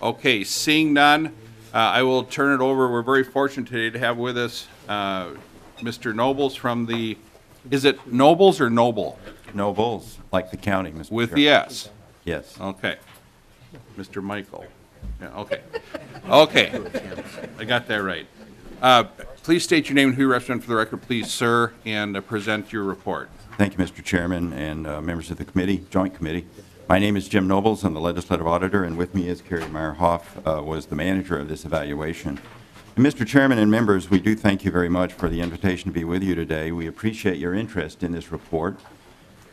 Okay, seeing none, I will turn it over. We're very fortunate today to have with us Mr. Nobles from the, is it Nobles or Noble? Nobles, like the county, Mr. With Chair. the S? Yes. Okay. Mr. Michael. Yeah, okay. Okay. I got that right. Please state your name and who you represent for the record, please, sir, and present your report. Thank you, Mr. Chairman, and members of the committee, joint committee. My name is Jim Nobles. I'm the legislative auditor, and with me is Carrie Meyerhoff, was the manager of this evaluation. And Mr. Chairman and members, we do thank you very much for the invitation to be with you today. We appreciate your interest in this report.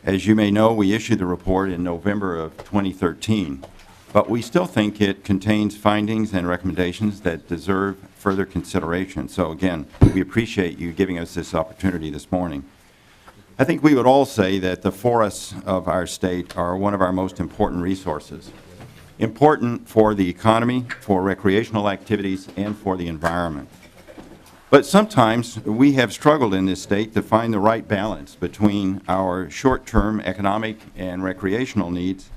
As you may know, we issued the report in November of 2013, but we still think it contains findings and recommendations that deserve further consideration. So again, we appreciate you giving us this opportunity this morning. I think we would all say that the forests of our state are one of our most important resources. Important for the economy, for recreational activities, and for the environment. But sometimes we have struggled in this state to find the right balance between our short-term economic and recreational needs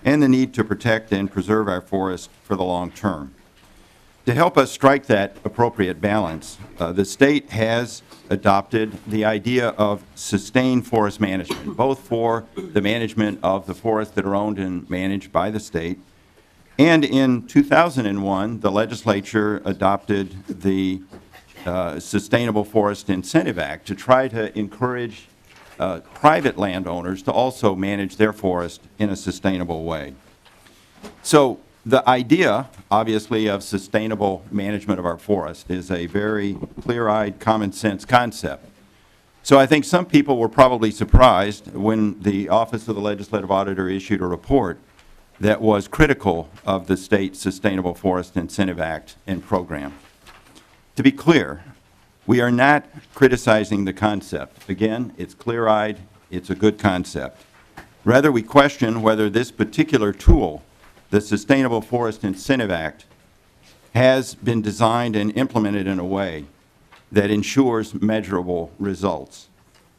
and the need to protect and preserve our forests for the long term. To help us strike that appropriate balance, the state has adopted the idea of sustained forest management, both for the management of the forests that are owned and managed by the state. And in 2001, the legislature adopted the Sustainable Forest Incentive Act to try to encourage private landowners to also manage their forest in a sustainable way. So the idea, obviously, of sustainable management of our forest is a very clear-eyed, common-sense concept. So I think some people were probably surprised when the Office of the Legislative Auditor issued a report that was critical of the state's Sustainable Forest Incentive Act and program. To be clear, we are not criticizing the concept. Again, it's clear-eyed, it's a good concept. Rather, we question whether this particular tool, the Sustainable Forest Incentive Act, has been designed and implemented in a way that ensures measurable results.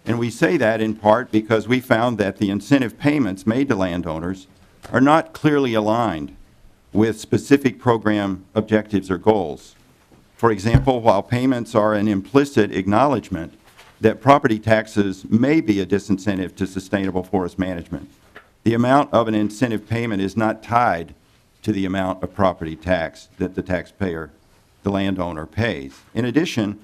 And we say that in part because we found that the incentive payments made to landowners are not clearly aligned with specific program objectives or goals. For example, while payments are an implicit acknowledgement that property taxes may be a disincentive to sustainable forest management, the amount of an incentive payment is not tied to the amount of property tax that the taxpayer, the landowner, pays. In addition,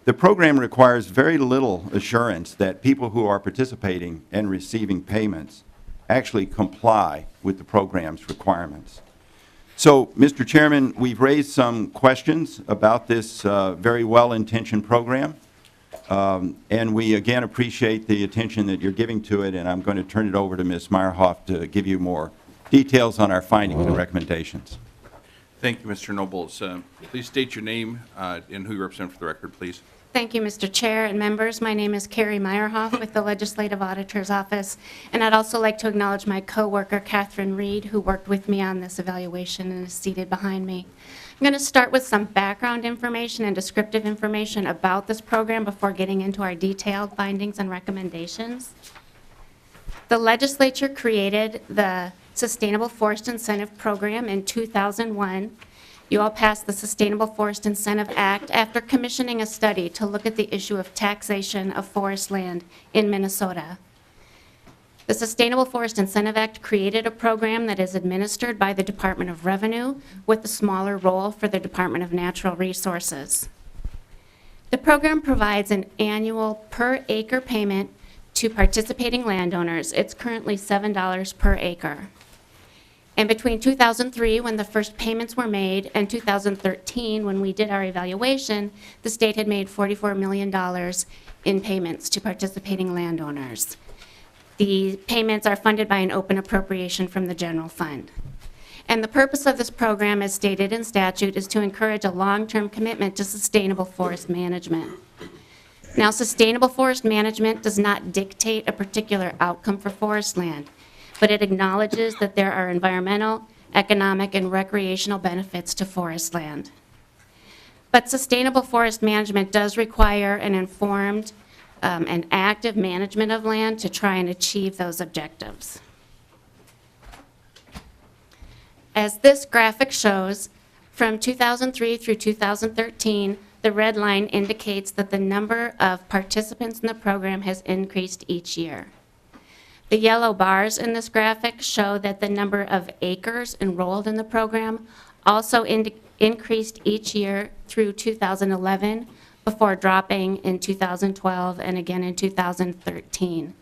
the program requires very little assurance that people who are participating and receiving payments actually comply with the program's requirements. So, Mr. Chairman, we've raised some questions about this very well-intentioned program, and we again appreciate the attention that you're giving to it, and I'm going to turn it over to Ms. Meyerhoff to give you more details on our findings and recommendations. Thank you, Mr. Nobles. Please state your name and who you represent for the record, please. Thank you, Mr. Chair and members. My name is Carrie Meyerhoff with the Legislative Auditor's Office, and I'd also like to acknowledge my coworker, Catherine Reed, who worked with me on this evaluation and is seated behind me. I'm going to start with some background information and descriptive information about this program before getting into our detailed findings and recommendations. The legislature created the Sustainable Forest Incentive Program in 2001 You all passed the Sustainable Forest Incentive Act after commissioning a study to look at the issue of taxation of forest land in Minnesota. The Sustainable Forest Incentive Act created a program that is administered by the Department of Revenue with a smaller role for the Department of Natural Resources. The program provides an annual per acre payment to participating landowners. It's currently $7 per acre. And between 2003, when the first payments were made, and 2013, when we did our evaluation, the state had made $44 million in payments to participating landowners. The payments are funded by an open appropriation from the general fund. And the purpose of this program, as stated in statute, is to encourage a long-term commitment to sustainable forest management. Now, sustainable forest management does not dictate a particular outcome for forest land, but it acknowledges that there are environmental, economic, and recreational benefits to forest land. But sustainable forest management does require an informed and active management of land to try and achieve those objectives. As this graphic shows, from 2003 through 2013, the red line indicates that the number of participants in the program has increased each year. The yellow bars in this graphic show that the number of acres enrolled in the program also increased each year through 2011, before dropping in 2012 and again in 2013.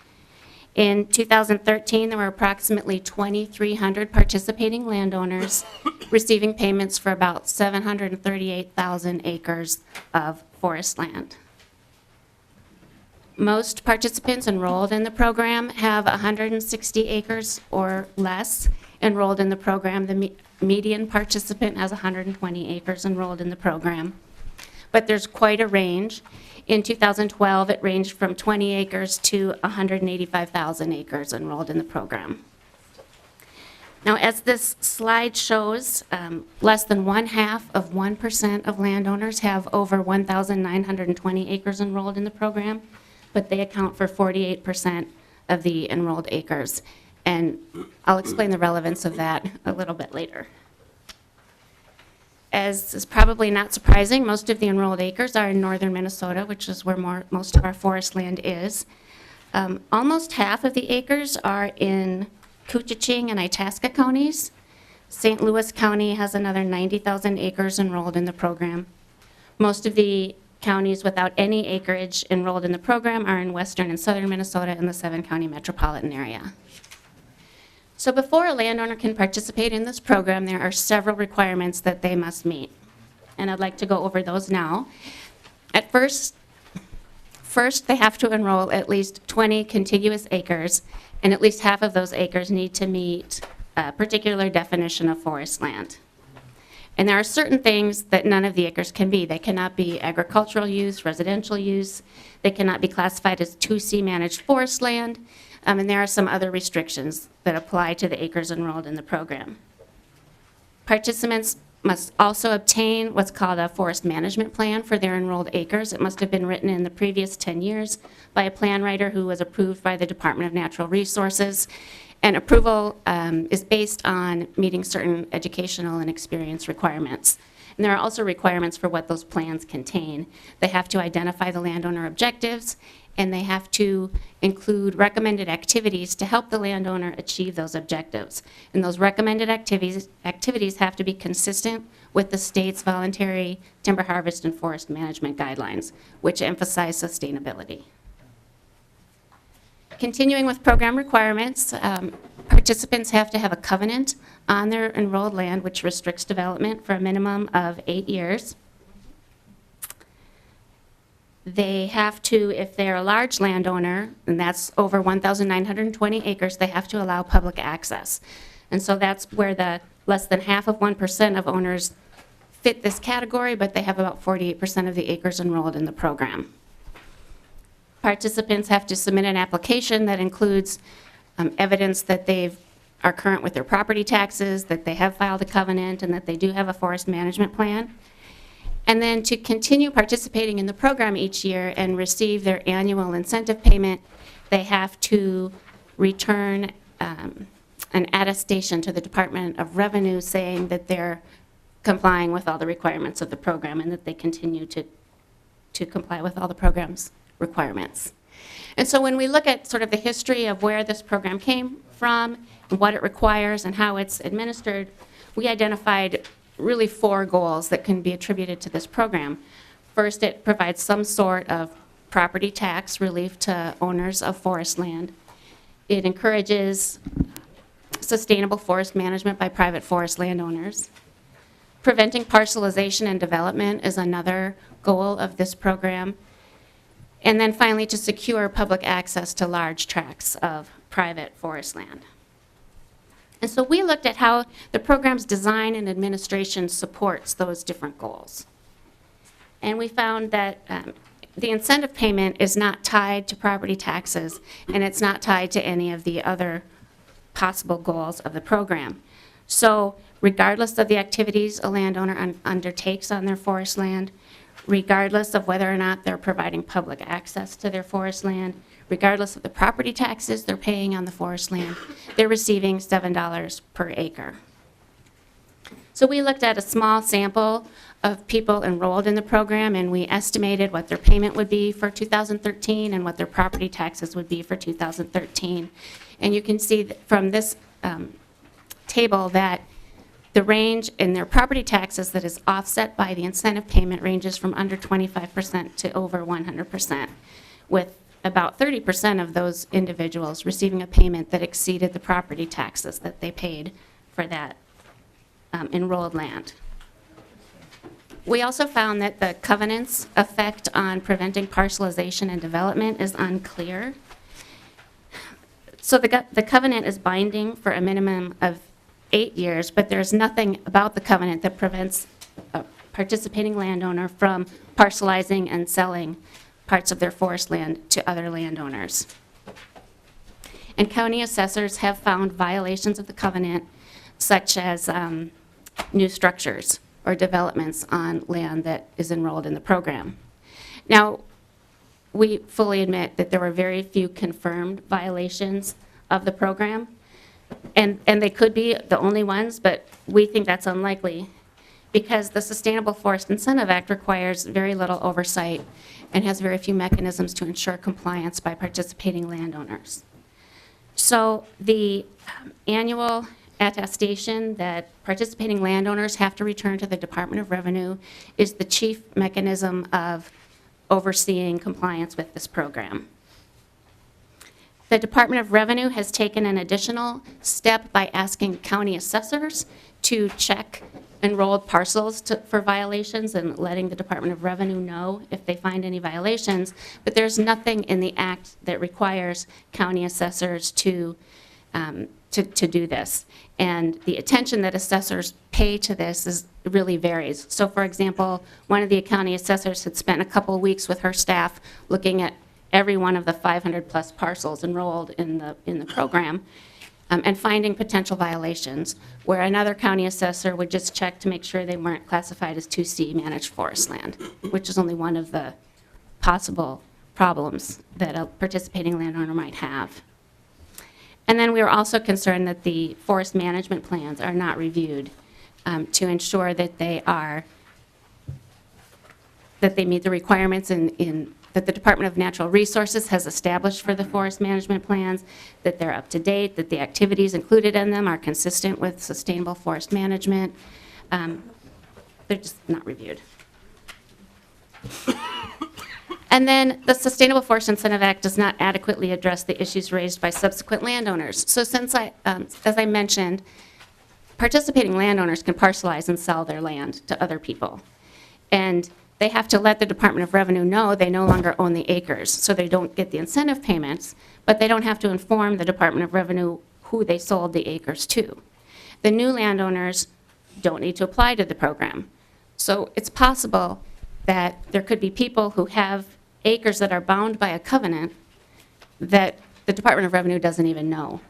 In 2013, there were approximately 2,300 participating landowners receiving payments for about 738,000 acres of forest land. Most participants enrolled in the program have 160 acres or less enrolled in the program. The median participant has 120 acres enrolled in the program. But there's quite a range. In 2012, it ranged from 20 acres to 185,000 acres enrolled in the program. Now, as this slide shows, less than 0.5% of landowners have over 1,920 acres enrolled in the program, but they account for 48% of the enrolled acres. And I'll explain the relevance of that a little bit later. As is probably not surprising, most of the enrolled acres are in northern Minnesota, which is where most of our forest land is. Almost half of the acres are in Koochiching and Itasca counties. St. Louis County has another 90,000 acres enrolled in the program. Most of the counties without any acreage enrolled in the program are in western and southern Minnesota and the 7-county metropolitan area. So before a landowner can participate in this program, there are several requirements that they must meet. And I'd like to go over those now. At first, they have to enroll at least 20 contiguous acres, and at least half of those acres need to meet a particular definition of forest land. And there are certain things that none of the acres can be. They cannot be agricultural use, residential use. They cannot be classified as 2C managed forest land. And there are some other restrictions that apply to the acres enrolled in the program. Participants must also obtain what's called a forest management plan for their enrolled acres. It must have been written in the previous 10 years by a plan writer who was approved by the Department of Natural Resources. And approval is based on meeting certain educational and experience requirements. And there are also requirements for what those plans contain. They have to identify the landowner objectives, and they have to include recommended activities to help the landowner achieve those objectives. And those recommended activities have to be consistent with the state's voluntary timber harvest and forest management guidelines, which emphasize sustainability. Continuing with program requirements, participants have to have a covenant on their enrolled land, which restricts development for a minimum of 8 years. They have to, if they're a large landowner, and that's over 1,920 acres, they have to allow public access. And so that's where the less than half of 1% of owners fit this category, but they have about 48% of the acres enrolled in the program. Participants have to submit an application that includes evidence that they are current with their property taxes, that they have filed a covenant, and that they do have a forest management plan. And then to continue participating in the program each year and receive their annual incentive payment, they have to return an attestation to the Department of Revenue saying that their complying with all the requirements of the program and that they continue to comply with all the program's requirements. And so when we look at sort of the history of where this program came from, and what it requires and how it's administered, we identified really 4 goals that can be attributed to this program. First, it provides some sort of property tax relief to owners of forest land. It encourages sustainable forest management by private forest landowners. Preventing parcelization and development is another goal of this program. And then finally, to secure public access to large tracts of private forest land. And so we looked at how the program's design and administration supports those different goals. And we found that the incentive payment is not tied to property taxes, and it's not tied to any of the other possible goals of the program. So regardless of the activities a landowner undertakes on their forest land, regardless of whether or not they're providing public access to their forest land, regardless of the property taxes they're paying on the forest land, they're receiving $7 per acre. So we looked at a small sample of people enrolled in the program, and we estimated what their payment would be for 2013 and what their property taxes would be for 2013. And you can see from this table that the range in their property taxes that is offset by the incentive payment ranges from under 25% to over 100%, with about 30% of those individuals receiving a payment that exceeded the property taxes that they paid for that enrolled land. We also found that the covenant's effect on preventing parcelization and development is unclear. So the covenant is binding for a minimum of 8 years, but there's nothing about the covenant that prevents a participating landowner from parcelizing and selling parts of their forest land to other landowners. And county assessors have found violations of the covenant, such as new structures or developments on land that is enrolled in the program. Now, we fully admit that there were very few confirmed violations of the program, and they could be the only ones, but we think that's unlikely because the Sustainable Forest Incentive Act requires very little oversight and has very few mechanisms to ensure compliance by participating landowners. So the annual attestation that participating landowners have to return to the Department of Revenue is the chief mechanism of overseeing compliance with this program. The Department of Revenue has taken an additional step by asking county assessors to check enrolled parcels for violations and letting the Department of Revenue know if they find any violations, but there's nothing in the act that requires county assessors to do this. And the attention that assessors pay to this really varies. So for example, one of the county assessors had spent a couple of weeks with her staff looking at every one of the 500 plus parcels enrolled in the program and finding potential violations, where another county assessor would just check to make sure they weren't classified as 2C managed forest land, which is only one of the possible problems that a participating landowner might have. And then we were also concerned that the forest management plans are not reviewed to ensure that they meet the requirements that the Department of Natural Resources has established for the forest management plans, that they're up to date, that the activities included in them are consistent with sustainable forest management. They're just not reviewed. And then the Sustainable Forest Incentive Act does not adequately address the issues raised by subsequent landowners. So since as I mentioned, participating landowners can parcelize and sell their land to other people. And they have to let the Department of Revenue know they no longer own the acres, so they don't get the incentive payments, but they don't have to inform the Department of Revenue who they sold the acres to. The new landowners don't need to apply to the program. So it's possible that there could be people who have acres that are bound by a covenant that the Department of Revenue doesn't even know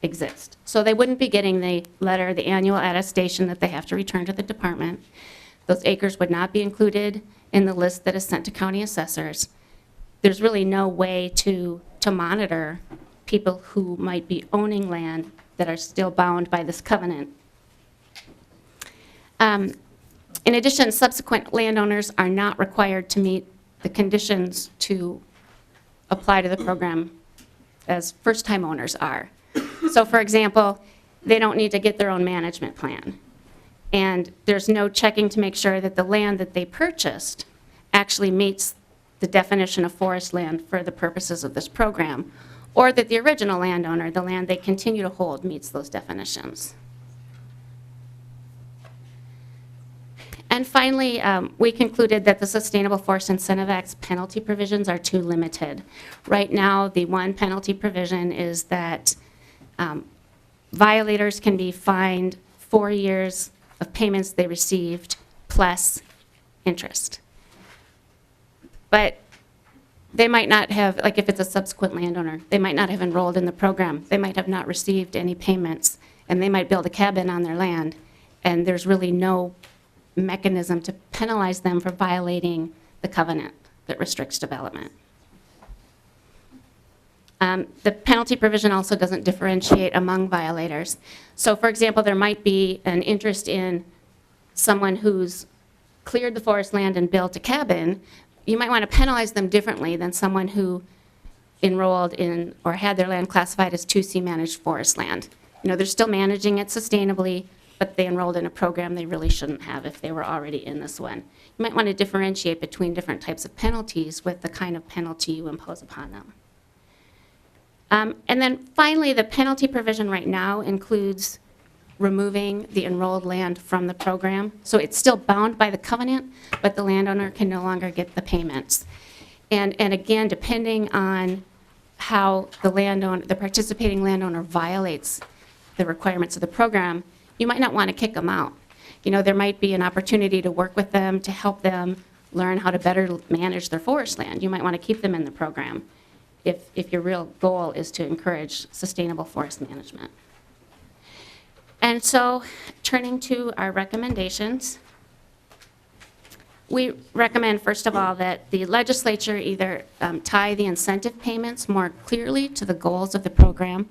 exist. So they wouldn't be getting the letter, the annual attestation that they have to return to the department. Those acres would not be included in the list that is sent to county assessors. There's really no way to monitor people who might be owning land that are still bound by this covenant. In addition, subsequent landowners are not required to meet the conditions to apply to the program as first-time owners are. So for example, they don't need to get their own management plan. And there's no checking to make sure that the land that they purchased actually meets the definition of forest land for the purposes of this program, or that the original landowner, the land they continue to hold, meets those definitions. And finally, we concluded that the Sustainable Forest Incentive Act's penalty provisions are too limited. Right now, the one penalty provision is that violators can be fined 4 years of payments they received plus interest. But they might not have, like if it's a subsequent landowner, they might not have enrolled in the program. They might have not received any payments, and they might build a cabin on their land, and there's really no mechanism to penalize them for violating the covenant that restricts development. The penalty provision also doesn't differentiate among violators. So for example, there might be an interest in someone who's cleared the forest land and built a cabin. You might want to penalize them differently than someone who enrolled in or had their land classified as 2C managed forest land. You know, they're still managing it sustainably, but they enrolled in a program they really shouldn't have if they were already in this one. You might want to differentiate between different types of penalties with the kind of penalty you impose upon them. And then finally, the penalty provision right now includes removing the enrolled land from the program. So it's still bound by the covenant, but the landowner can no longer get the payments. And again, depending on how the participating landowner violates the requirements of the program, you might not want to kick them out. You know, there might be an opportunity to work with them to help them learn how to better manage their forest land. You might want to keep them in the program if your real goal is to encourage sustainable forest management. And so, turning to our recommendations, we recommend, first of all, that the legislature either tie the incentive payments more clearly to the goals of the program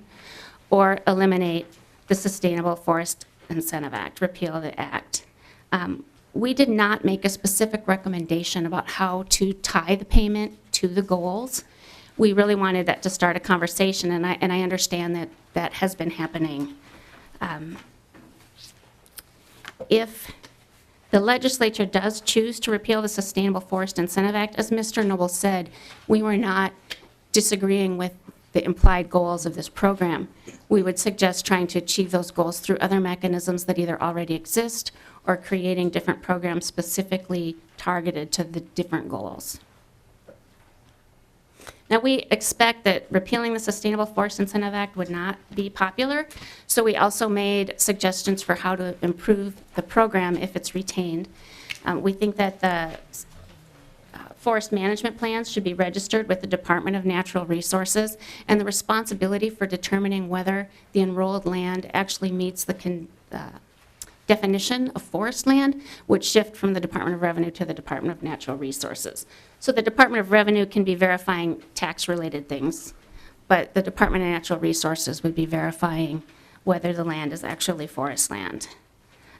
or eliminate the Sustainable Forest Incentive Act, repeal the act. We did not make a specific recommendation about how to tie the payment to the goals. We really wanted that to start a conversation, and I understand that that has been happening. If the legislature does choose to repeal the Sustainable Forest Incentive Act, as Mr. Noble said, we were not disagreeing with the implied goals of this program. We would suggest trying to achieve those goals through other mechanisms that either already exist or creating different programs specifically targeted to the different goals. Now, we expect that repealing the Sustainable Forest Incentive Act would not be popular, so we also made suggestions for how to improve the program if it's retained. We think that the forest management plans should be registered with the Department of Natural Resources, and the responsibility for determining whether the enrolled land actually meets the definition of forest land would shift from the Department of Revenue to the Department of Natural Resources. So the Department of Revenue can be verifying tax-related things, but the Department of Natural Resources would be verifying whether the land is actually forest land.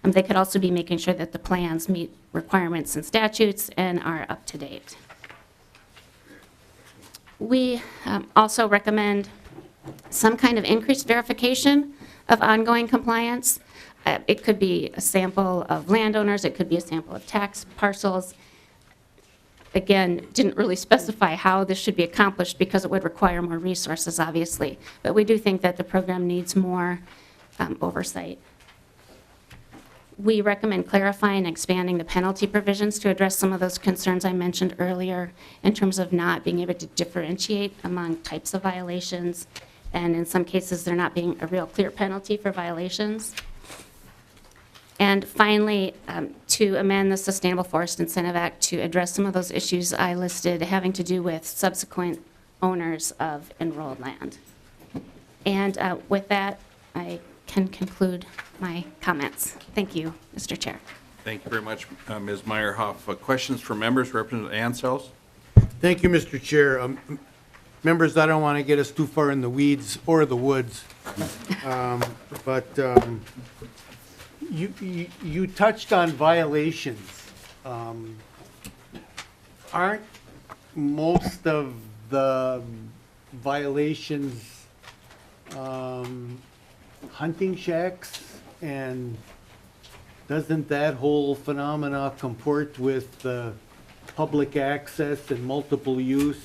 They could also be making sure that the plans meet requirements and statutes and are up to date. We also recommend some kind of increased verification of ongoing compliance. It could be a sample of landowners, it could be a sample of tax parcels. Again, didn't really specify how this should be accomplished because it would require more resources, obviously. But we do think that the program needs more oversight. We recommend clarifying and expanding the penalty provisions to address some of those concerns I mentioned earlier in terms of not being able to differentiate among types of violations, and in some cases there not being a real clear penalty for violations. And finally, to amend the Sustainable Forest Incentive Act to address some of those issues I listed having to do with subsequent owners of enrolled land. And with that, I can conclude my comments. Thank you, Mr. Chair. Thank you very much, Ms. Meyerhoff. Questions from members, Representative Ansels? Thank you, Mr. Chair. Members, I don't want to get us too far in the weeds or the woods, but You touched on violations. Aren't most of the violations hunting shacks? And doesn't that whole phenomena comport with public access and multiple use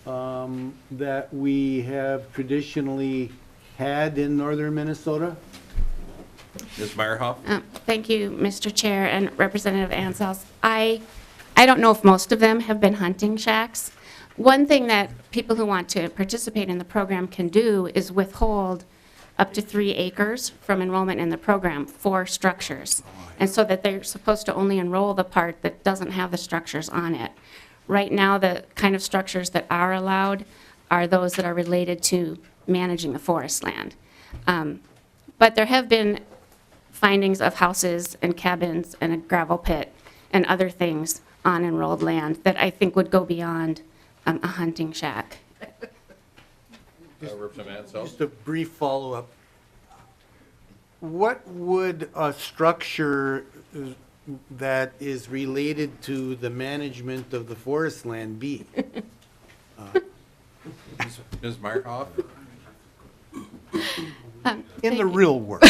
that we have traditionally had in northern Minnesota? Ms. Meyerhoff? Thank you, Mr. Chair and Representative Ansels. I don't know if most of them have been hunting shacks. One thing that people who want to participate in the program can do is withhold up to 3 acres from enrollment in the program for structures. And so that they're supposed to only enroll the part that doesn't have the structures on it. Right now, the kind of structures that are allowed are those that are related to managing the forest land. But there have been findings of houses and cabins and a gravel pit and other things on enrolled land that I think would go beyond a hunting shack. Representative Ansel? Just a brief follow-up. What would a structure that is related to the management of the forest land be? Ms. Meyerhoff? In the real world?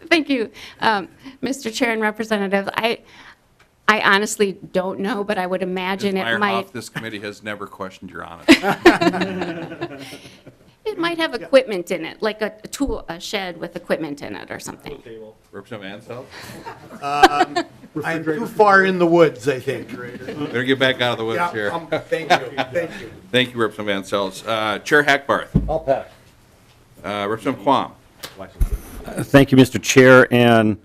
Thank you, Mr. Chair and Representative. I honestly don't know, but I would imagine Ms. it might. Meyerhoff, this committee has never questioned your honesty. It might have equipment in it, like a shed with equipment in it or something. Representative Ansel? I'm too far in the woods, I think. Better get back out of the woods here. Thank you, thank you. Thank you, Representative Ansel. Chair Hackbarth? I'll pass. Representative Quam? Thank you, Mr. Chair. And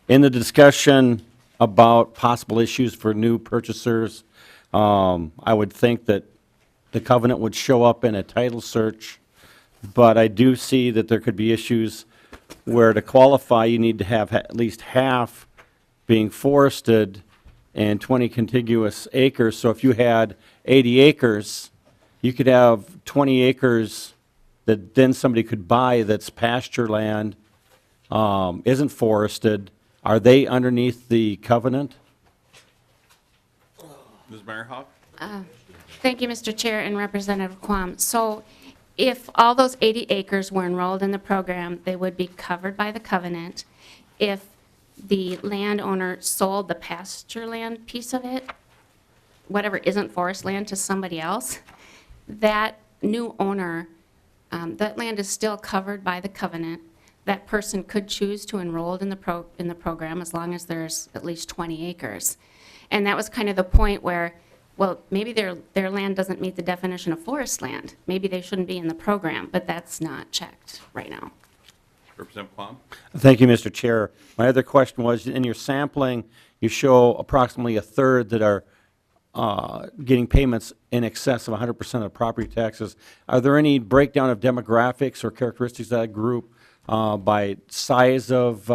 in the discussion about possible issues for new purchasers, I would think that the covenant would show up in a title search, but I do see that there could be issues where to qualify, you need to have at least half being forested and 20 contiguous acres. So if you had 80 acres, you could have 20 acres that then somebody could buy that's pasture land, isn't forested. Are they underneath the covenant? Ms. Meyerhoff? Thank you, Mr. Chair and Representative Quam. So if all those 80 acres were enrolled in the program, they would be covered by the covenant. If the landowner sold the pasture land piece of it, whatever isn't forest land, to somebody else, that new owner, that land is still covered by the covenant. That person could choose to enroll in the program as long as there's at least 20 acres. And that was kind of the point where, well, maybe their land doesn't meet the definition of forest land. Maybe they shouldn't be in the program, but that's not checked right now. Representative Quam? Thank you, Mr. Chair. My other question was, in your sampling, you show approximately a third that are getting payments in excess of 100% of property taxes. Are there any breakdown of demographics or characteristics of that group by size of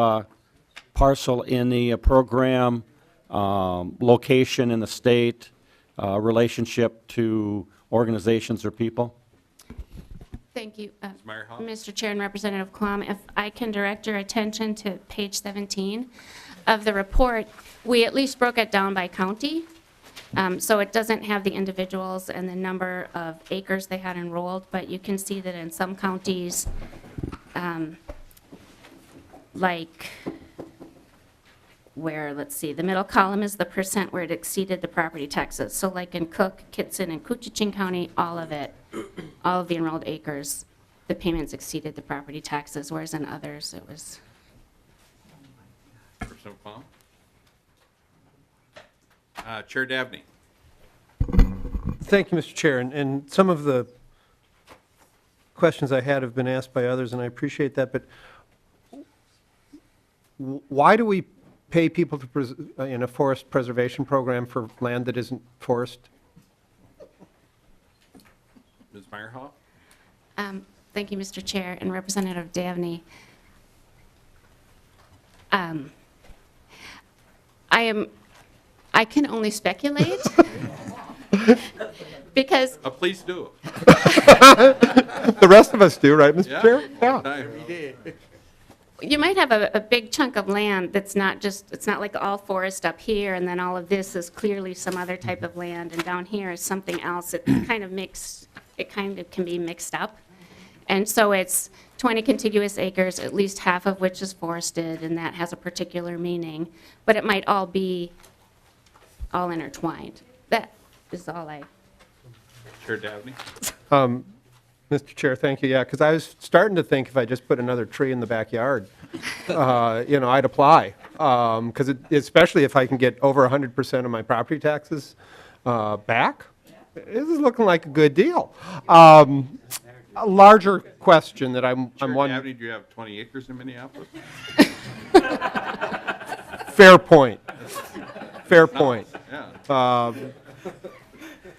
parcel in the program, location in the state, relationship to organizations or people? Thank you, Meyerhoff? Mr. Chair and Representative Quam. If I can direct your attention to page 17 of the report, we at least broke it down by county. So it doesn't have the individuals and the number of acres they had enrolled, but you can see that in some counties, like where, let's see, the middle column is the percent where it exceeded the property taxes. So like in Cook, Kitson, and Coochin County, all of the enrolled acres, the payments exceeded the property taxes, whereas in others, it was. Representative Quam? Chair Dabney? Thank you, Mr. Chair. And some of the questions I had have been asked by others, and I appreciate that. But why do we pay people to in a forest preservation program for land that isn't forest? Ms. Meyerhoff? Thank you, Mr. Chair and Representative Davney. I can only speculate because Please do. The rest of us do, right, Mr. Chair? Yeah. you might have a big chunk of land that's not just, it's not like all forest up here, and then all of this is clearly some other type of land, and down here is something else. It kind of can be mixed up. And so it's 20 contiguous acres, at least half of which is forested, and that has a particular meaning. But it might all be all intertwined. That is all I... Chair Dabney? Mr. Chair, thank you. Yeah, because I was starting to think if I just put another tree in the backyard, I'd apply. Because especially if I can get over 100% of my property taxes back, this is looking like a good deal. A larger question that I'm Chair wondering. Dabney, do you have 20 acres in Minneapolis? Fair point. Fair point. Yeah.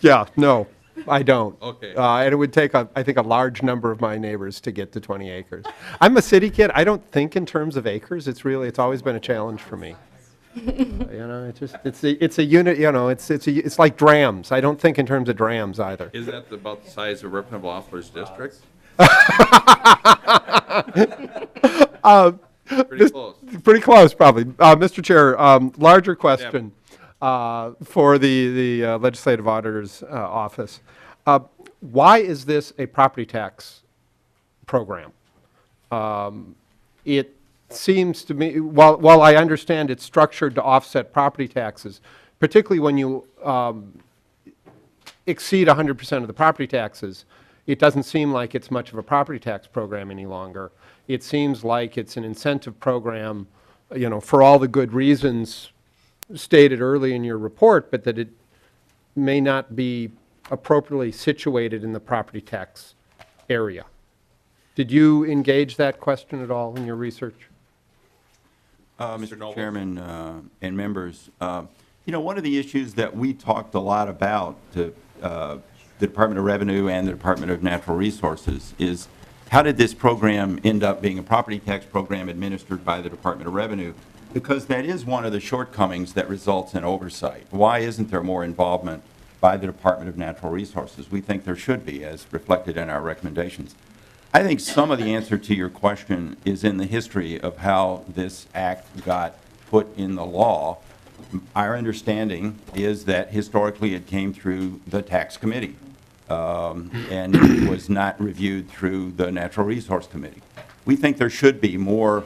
Yeah, no, I don't. Okay. And it would take, I think, a large number of my neighbors to get to 20 acres. I'm a city kid. I don't think in terms of acres. It's always been a challenge for me. It's a unit, it's like drams. I don't think in terms of drams either. Is that about the size of Ripon Waffler's district? Pretty close. Pretty close, probably. Mr. Chair, larger question for the Legislative Auditor's office. Why is this a property tax program? It seems to me, while I understand it's structured to offset property taxes, particularly when you exceed 100% of the property taxes, it doesn't seem like it's much of a property tax program any longer. It seems like it's an incentive program, for all the good reasons stated early in your report, but that it may not be appropriately situated in the property tax area. Did you engage that question at all in your research? Mr. Chairman and members, one of the issues that we talked a lot about to the Department of Revenue and the Department of Natural Resources is how did this program end up being a property tax program administered by the Department of Revenue? Because that is one of the shortcomings that results in oversight. Why isn't there more involvement by the Department of Natural Resources? We think there should be, as reflected in our recommendations. I think some of the answer to your question is in the history of how this act got put in the law. Our understanding is that historically it came through the tax committee and it was not reviewed through the Natural Resource Committee. We think there should be more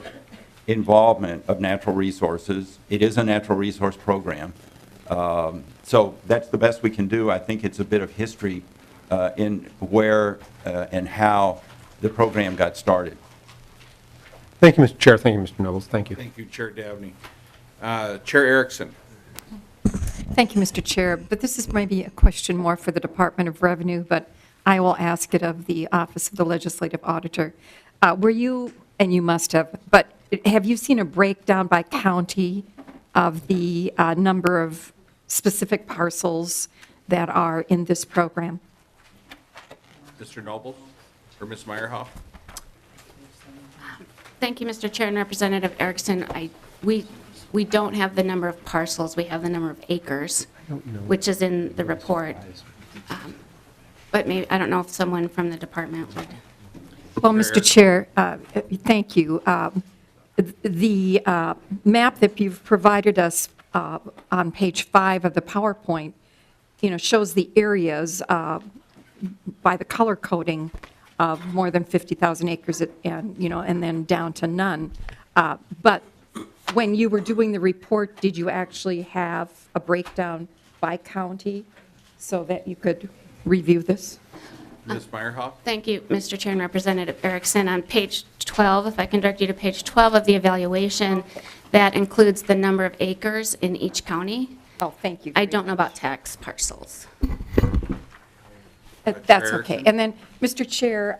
involvement of natural resources. It is a natural resource program. So that's the best we can do. I think it's a bit of history in where and how the program got started. Thank you, Mr. Chair. Thank you, Mr. Nobles. Thank you. Thank you, Chair Dabney. Chair Erickson. Thank you, Mr. Chair. But this is maybe a question more for the Department of Revenue, but I will ask it of the Office of the Legislative Auditor. Were you, and you must have, but have you seen a breakdown by county of the number of specific parcels that are in this program? Mr. Noble or Ms. Meyerhoff? Thank you, Mr. Chair and Representative Erickson. We don't have the number of parcels. We have the number of acres, which is in the report. But maybe, I don't know if someone from the department would. Well, Mr. Chair, thank you. The map that you've provided us on page 5 of the PowerPoint, shows the areas by the color coding of more than 50,000 acres and then down to none. But when you were doing the report, did you actually have a breakdown by county so that you could review this? Ms. Meyerhoff? Thank you, Mr. Chair and Representative Erickson. On page 12, if I can direct you to page 12 of the evaluation, that includes the number of acres in each county. Oh, thank you. I don't know about tax parcels. That's okay. And then, Mr. Chair,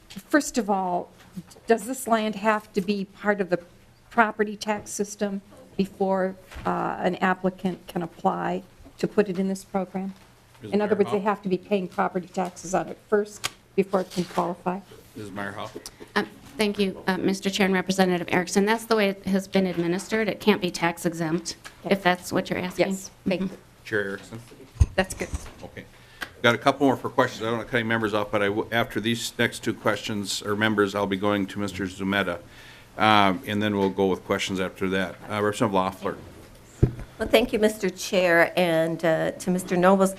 first of all, does this land have to be part of the property tax system before an applicant can apply to put it in this program? In other words, they have to be paying property taxes on it first before it can qualify? Ms. Meyerhoff? Thank you, Mr. Chair and Representative Erickson. That's the way it has been administered. It can't be tax exempt, if that's what you're asking. Yes, thank you. Chair Erickson? That's good. Okay. Got a couple more for questions. I don't want to cut any members off, but after these next two questions or members, I'll be going to Mr. Zumeta. And then we'll go with questions after that. Representative Loeffler. Well, thank you, Mr. Chair, and to Mr. Nobles.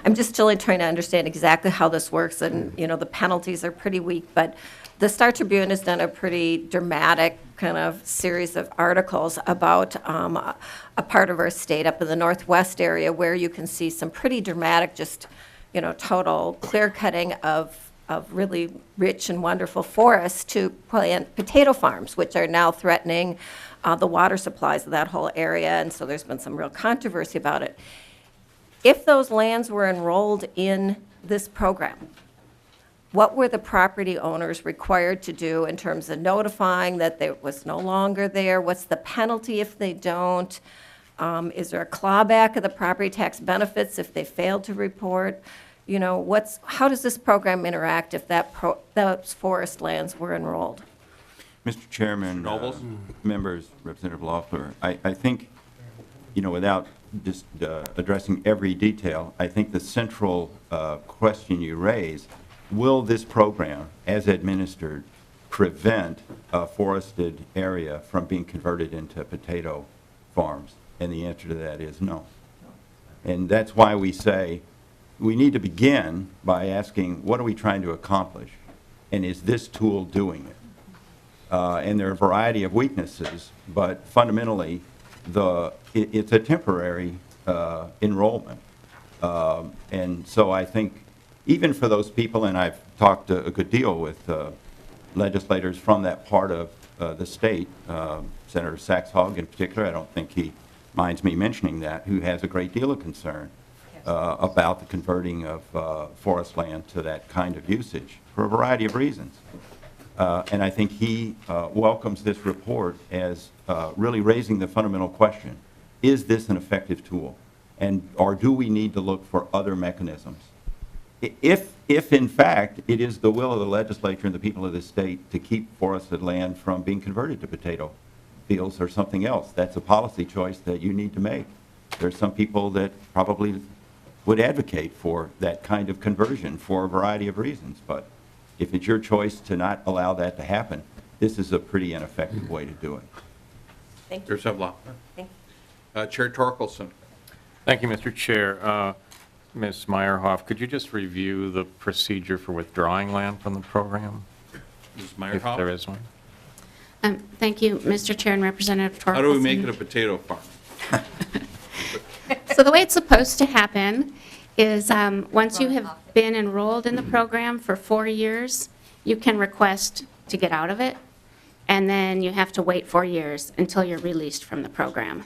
I'm just still trying to understand exactly how this works, and, you know, the penalties are pretty weak, but the Star Tribune has done a pretty dramatic kind of series of articles about a part of our state up in the northwest area where you can see some pretty dramatic, just, you know, total clear cutting of really rich and wonderful forests to plant potato farms, which are now threatening the water supplies of that whole area, and so there's been some real controversy about it. If those lands were enrolled in this program, what were the property owners required to do in terms of notifying that there was no longer there? What's the penalty if they don't? Is there a clawback of the property tax benefits if they failed to report? You know, how does this program interact if those forest lands were enrolled? Mr. Chairman, Nobles? members, Representative Loeffler, I think, you know, without just addressing every detail, I think the central question you raise, will this program, as administered, prevent a forested area from being converted into potato farms? And the answer to that is no. And that's why we say we need to begin by asking, what are we trying to accomplish? And is this tool doing it? And there are a variety of weaknesses, but fundamentally, it's a temporary enrollment. And so I think even for those people, and I've talked a good deal with legislators from that part of the state, Senator Saxhog in particular, I don't think he minds me mentioning that, who has a great deal of concern about the converting of forest land to that kind of usage for a variety of reasons. And I think he welcomes this report as really raising the fundamental question, is this an effective tool? Or do we need to look for other mechanisms? If in fact it is the will of the legislature and the people of this state to keep forested land from being converted to potato fields or something else, that's a policy choice that you need to make. There are some people that probably would advocate for that kind of conversion for a variety of reasons, but if it's your choice to not allow that to happen, this is a pretty ineffective way to do it. Thank you. Representative Loeffler. Thank Chair Torkelson. Thank you, Mr. Chair. Ms. Meyerhoff, could you just review the procedure for withdrawing land from the program, Ms. if Meyerhoff? there is one? Thank you, Mr. Chair and Representative Torkelson. How do we make it a potato farm? So the way it's supposed to happen is once you have been enrolled in the program for 4 years, you can request to get out of it, and then you have to wait 4 years until you're released from the program.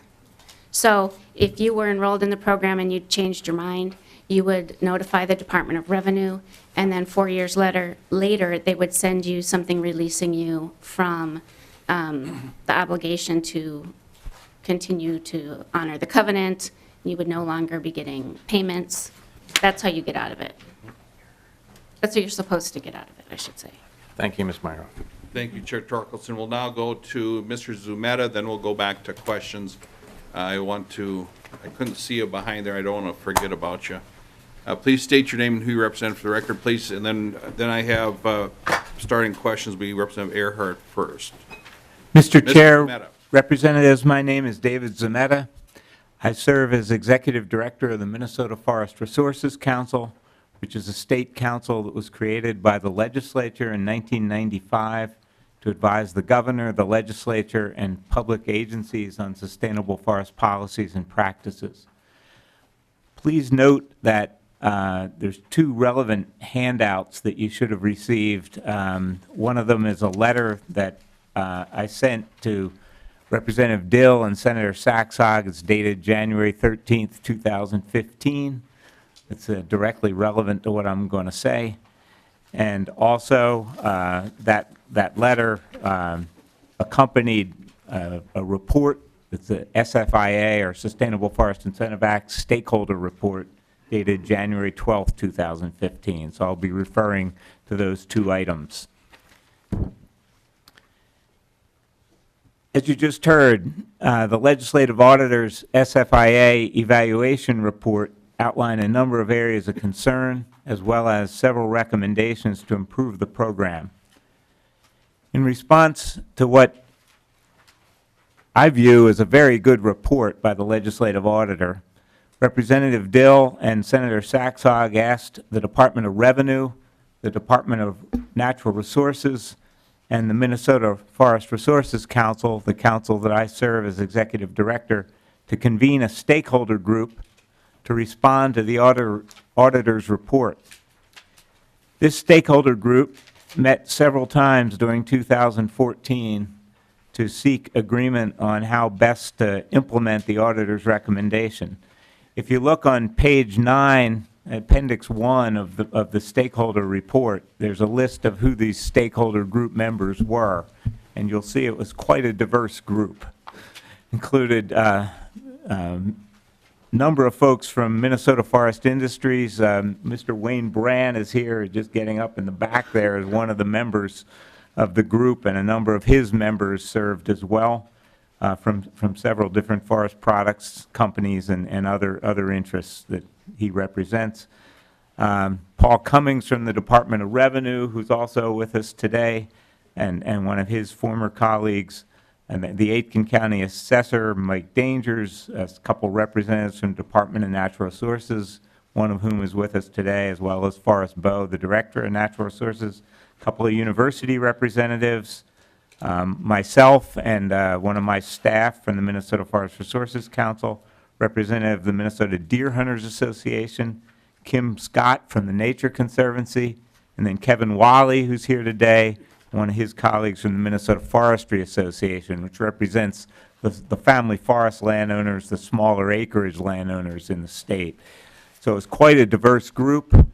So if you were enrolled in the program and you changed your mind, you would notify the Department of Revenue, and then 4 years later, they would send you something releasing you from the obligation to continue to honor the covenant. You would no longer be getting payments. That's how you get out of it. That's how you're supposed to get out of it, I should say. Thank you, Ms. Meyerhoff. Thank you, Chair Torkelson. We'll now go to Mr. Zumeta, then we'll go back to questions. I couldn't see you behind there. I don't want to forget about you. Please state your name and who you represent for the record, please. And then I have starting questions, be Representative Earhart first. Mr. Chair, Zumeta. Representatives, my name is David Zumeta. I serve as Executive Director of the Minnesota Forest Resources Council, which is a state council that was created by the legislature in 1995 to advise the governor, the legislature, and public agencies on sustainable forest policies and practices. Please note that there's two relevant handouts that you should have received. One of them is a letter that I sent to Representative Dill and Senator Saxhog. It's dated January 13th, 2015. It's directly relevant to what I'm going to say. And also, that letter accompanied a report. It's the SFIA, or Sustainable Forest Incentive Act Stakeholder Report, dated January 12th, 2015. So I'll be referring to those two items. As you just heard, the Legislative Auditor's SFIA evaluation report outlined a number of areas of concern, as well as several recommendations to improve the program. In response to what I view as a very good report by the Legislative Auditor. Representative Dill and Senator Saxog asked the Department of Revenue, the Department of Natural Resources, and the Minnesota Forest Resources Council, the council that I serve as executive director, to convene a stakeholder group to respond to the auditor's report. This stakeholder group met several times during 2014 to seek agreement on how best to implement the auditor's recommendation. If you look on page 9, Appendix 1 of the stakeholder report, there's a list of who these stakeholder group members were, and you'll see it was quite a diverse group. Included number of folks from Minnesota Forest Industries. Mr. Wayne Brand is here, just getting up in the back there as one of the members of the group, and a number of his members served as well from several different forest products companies and other interests that he represents. Paul Cummings from the Department of Revenue, who's also with us today, and one of his former colleagues, and the Aitkin County Assessor, Mike Dangers, a couple representatives from Department of Natural Resources, one of whom is with us today, as well as Forrest Bowe, the Director of Natural Resources, a couple of university representatives, myself and one of my staff from the Minnesota Forest Resources Council, representative of the Minnesota Deer Hunters Association, Kim Scott from the Nature Conservancy, and then Kevin Wally, who's here today, one of his colleagues from the Minnesota Forestry Association, which represents the family forest landowners, the smaller acreage landowners in the state. So it's quite a diverse group,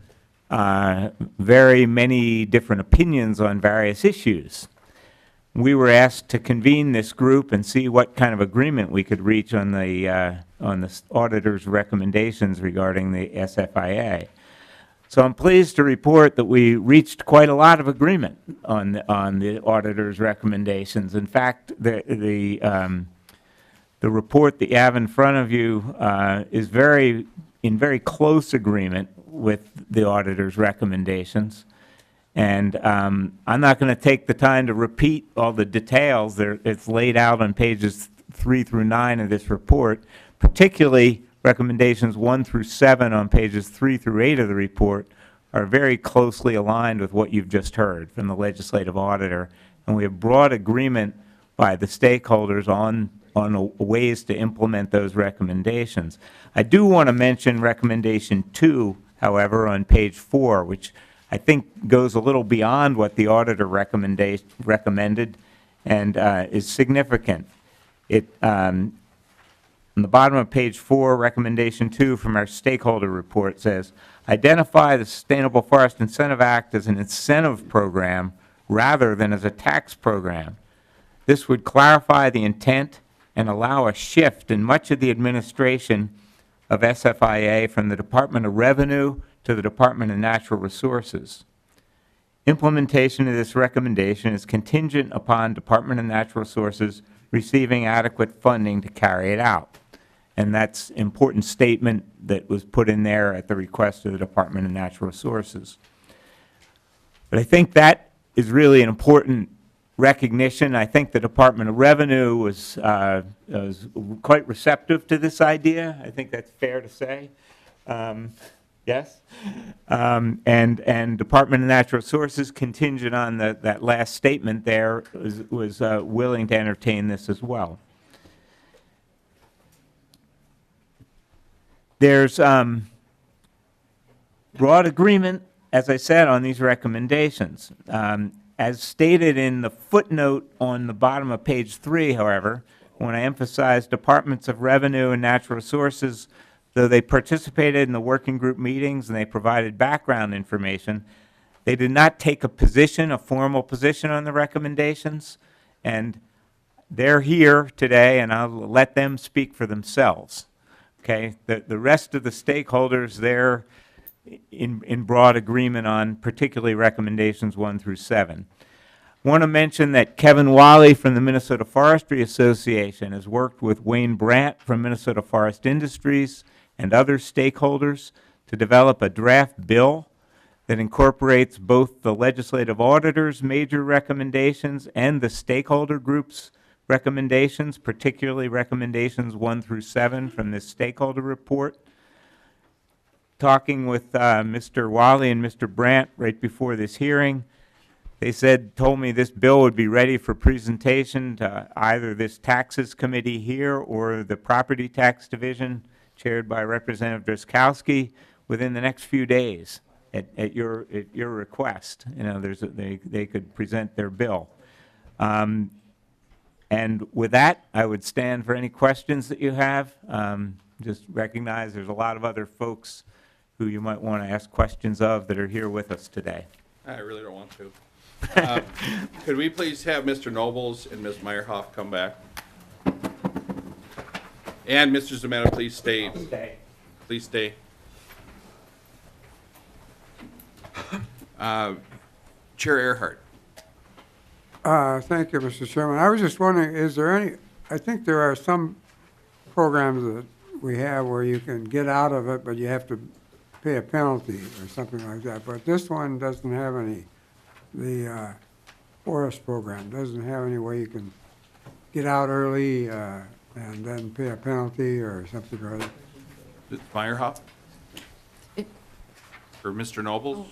very many different opinions on various issues. We were asked to convene this group and see what kind of agreement we could reach on the auditor's recommendations regarding the SFIA. So I'm pleased to report that we reached quite a lot of agreement on the auditor's recommendations. In fact, the report that you have in front of you is in very close agreement with the auditor's recommendations. And I'm not going to take the time to repeat all the details. It's laid out on pages 3 through 9 of this report, particularly recommendations 1 through 7 on pages 3 through 8 of the report are very closely aligned with what you've just heard from the Legislative Auditor. And we have broad agreement by the stakeholders on ways to implement those recommendations. I do want to mention recommendation 2, however, on page 4, which I think goes a little beyond what the auditor recommended and is significant. On the bottom of page 4, recommendation 2 from our stakeholder report says, identify the Sustainable Forest Incentive Act as an incentive program rather than as a tax program. This would clarify the intent and allow a shift in much of the administration of SFIA from the Department of Revenue to the Department of Natural Resources. Implementation of this recommendation is contingent upon Department of Natural Resources receiving adequate funding to carry it out. And that's an important statement that was put in there at the request of the Department of Natural Resources. But I think that is really an important recognition. I think the Department of Revenue was quite receptive to this idea. I think that's fair to say. Yes? And Department of Natural Resources, contingent on that last statement there, was willing to entertain this as well. There's broad agreement, as I said, on these recommendations. As stated in the footnote on the bottom of page 3, however, when I emphasize Departments of Revenue and Natural Resources, though they participated in the working group meetings and they provided background information, they did not take a formal position on the recommendations. And they're here today, and I'll let them speak for themselves. Okay, the rest of the stakeholders, they're in broad agreement on particularly recommendations 1 through 7. I want to mention that Kevin Wally from the Minnesota Forestry Association has worked with Wayne Brandt from Minnesota Forest Industries and other stakeholders to develop a draft bill that incorporates both the Legislative Auditor's major recommendations and the stakeholder group's recommendations, particularly recommendations 1 through 7 from this stakeholder report. Talking with Mr. Wally and Mr. Brandt right before this hearing, they told me this bill would be ready for presentation to either this taxes committee here or the property tax division chaired by Representative Drazkowski within the next few days at your request. You know, they could present their bill. And with that, I would stand for any questions that you have. Just recognize there's a lot of other folks who you might want to ask questions of that are here with us today. I really don't want to. Could we please have Mr. Nobles and Ms. Meyerhoff come back? And Mr. Zemetta, please stay. Please stay. Chair Earhart. Thank you, Mr. Chairman. I was just wondering, is there any, I think there are some programs that we have where you can get out of it, but you have to pay a penalty or something like that. But this one doesn't have any. The forest program doesn't have any way you can get out early and then pay a penalty or something or other. Ms. Meyerhoff? Or Mr. Nobles?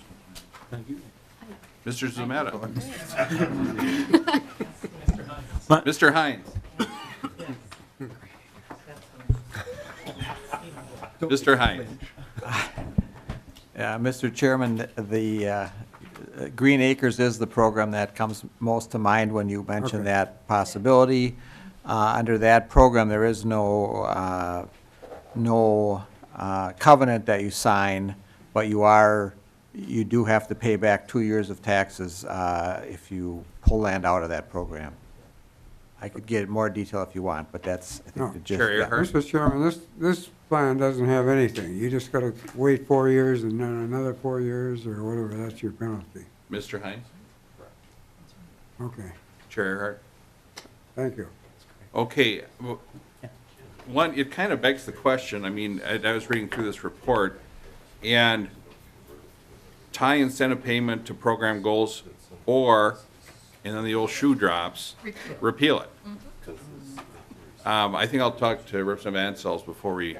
Mr. Zemetta? Mr. Hines? Mr. Hines? Mr. Chairman, the Green Acres is the program that comes most to mind when you mention that possibility. Under that program, there is no covenant that you sign, but you do have to pay back 2 years of taxes if you pull land out of that program. I could get more detail if you want, but that's, I think, the gist of that. Mr. Chairman, this plan doesn't have anything. You just got to wait 4 years and then another 4 years or whatever. That's your penalty. Mr. Hines? Okay. Chair Earhart? Thank you. Okay. One, it kind of begs the question. I mean, I was reading through this report, and tie incentive payment to program goals, or, and then the old shoe drops, repeal it. I think I'll talk to Representative Ansels before we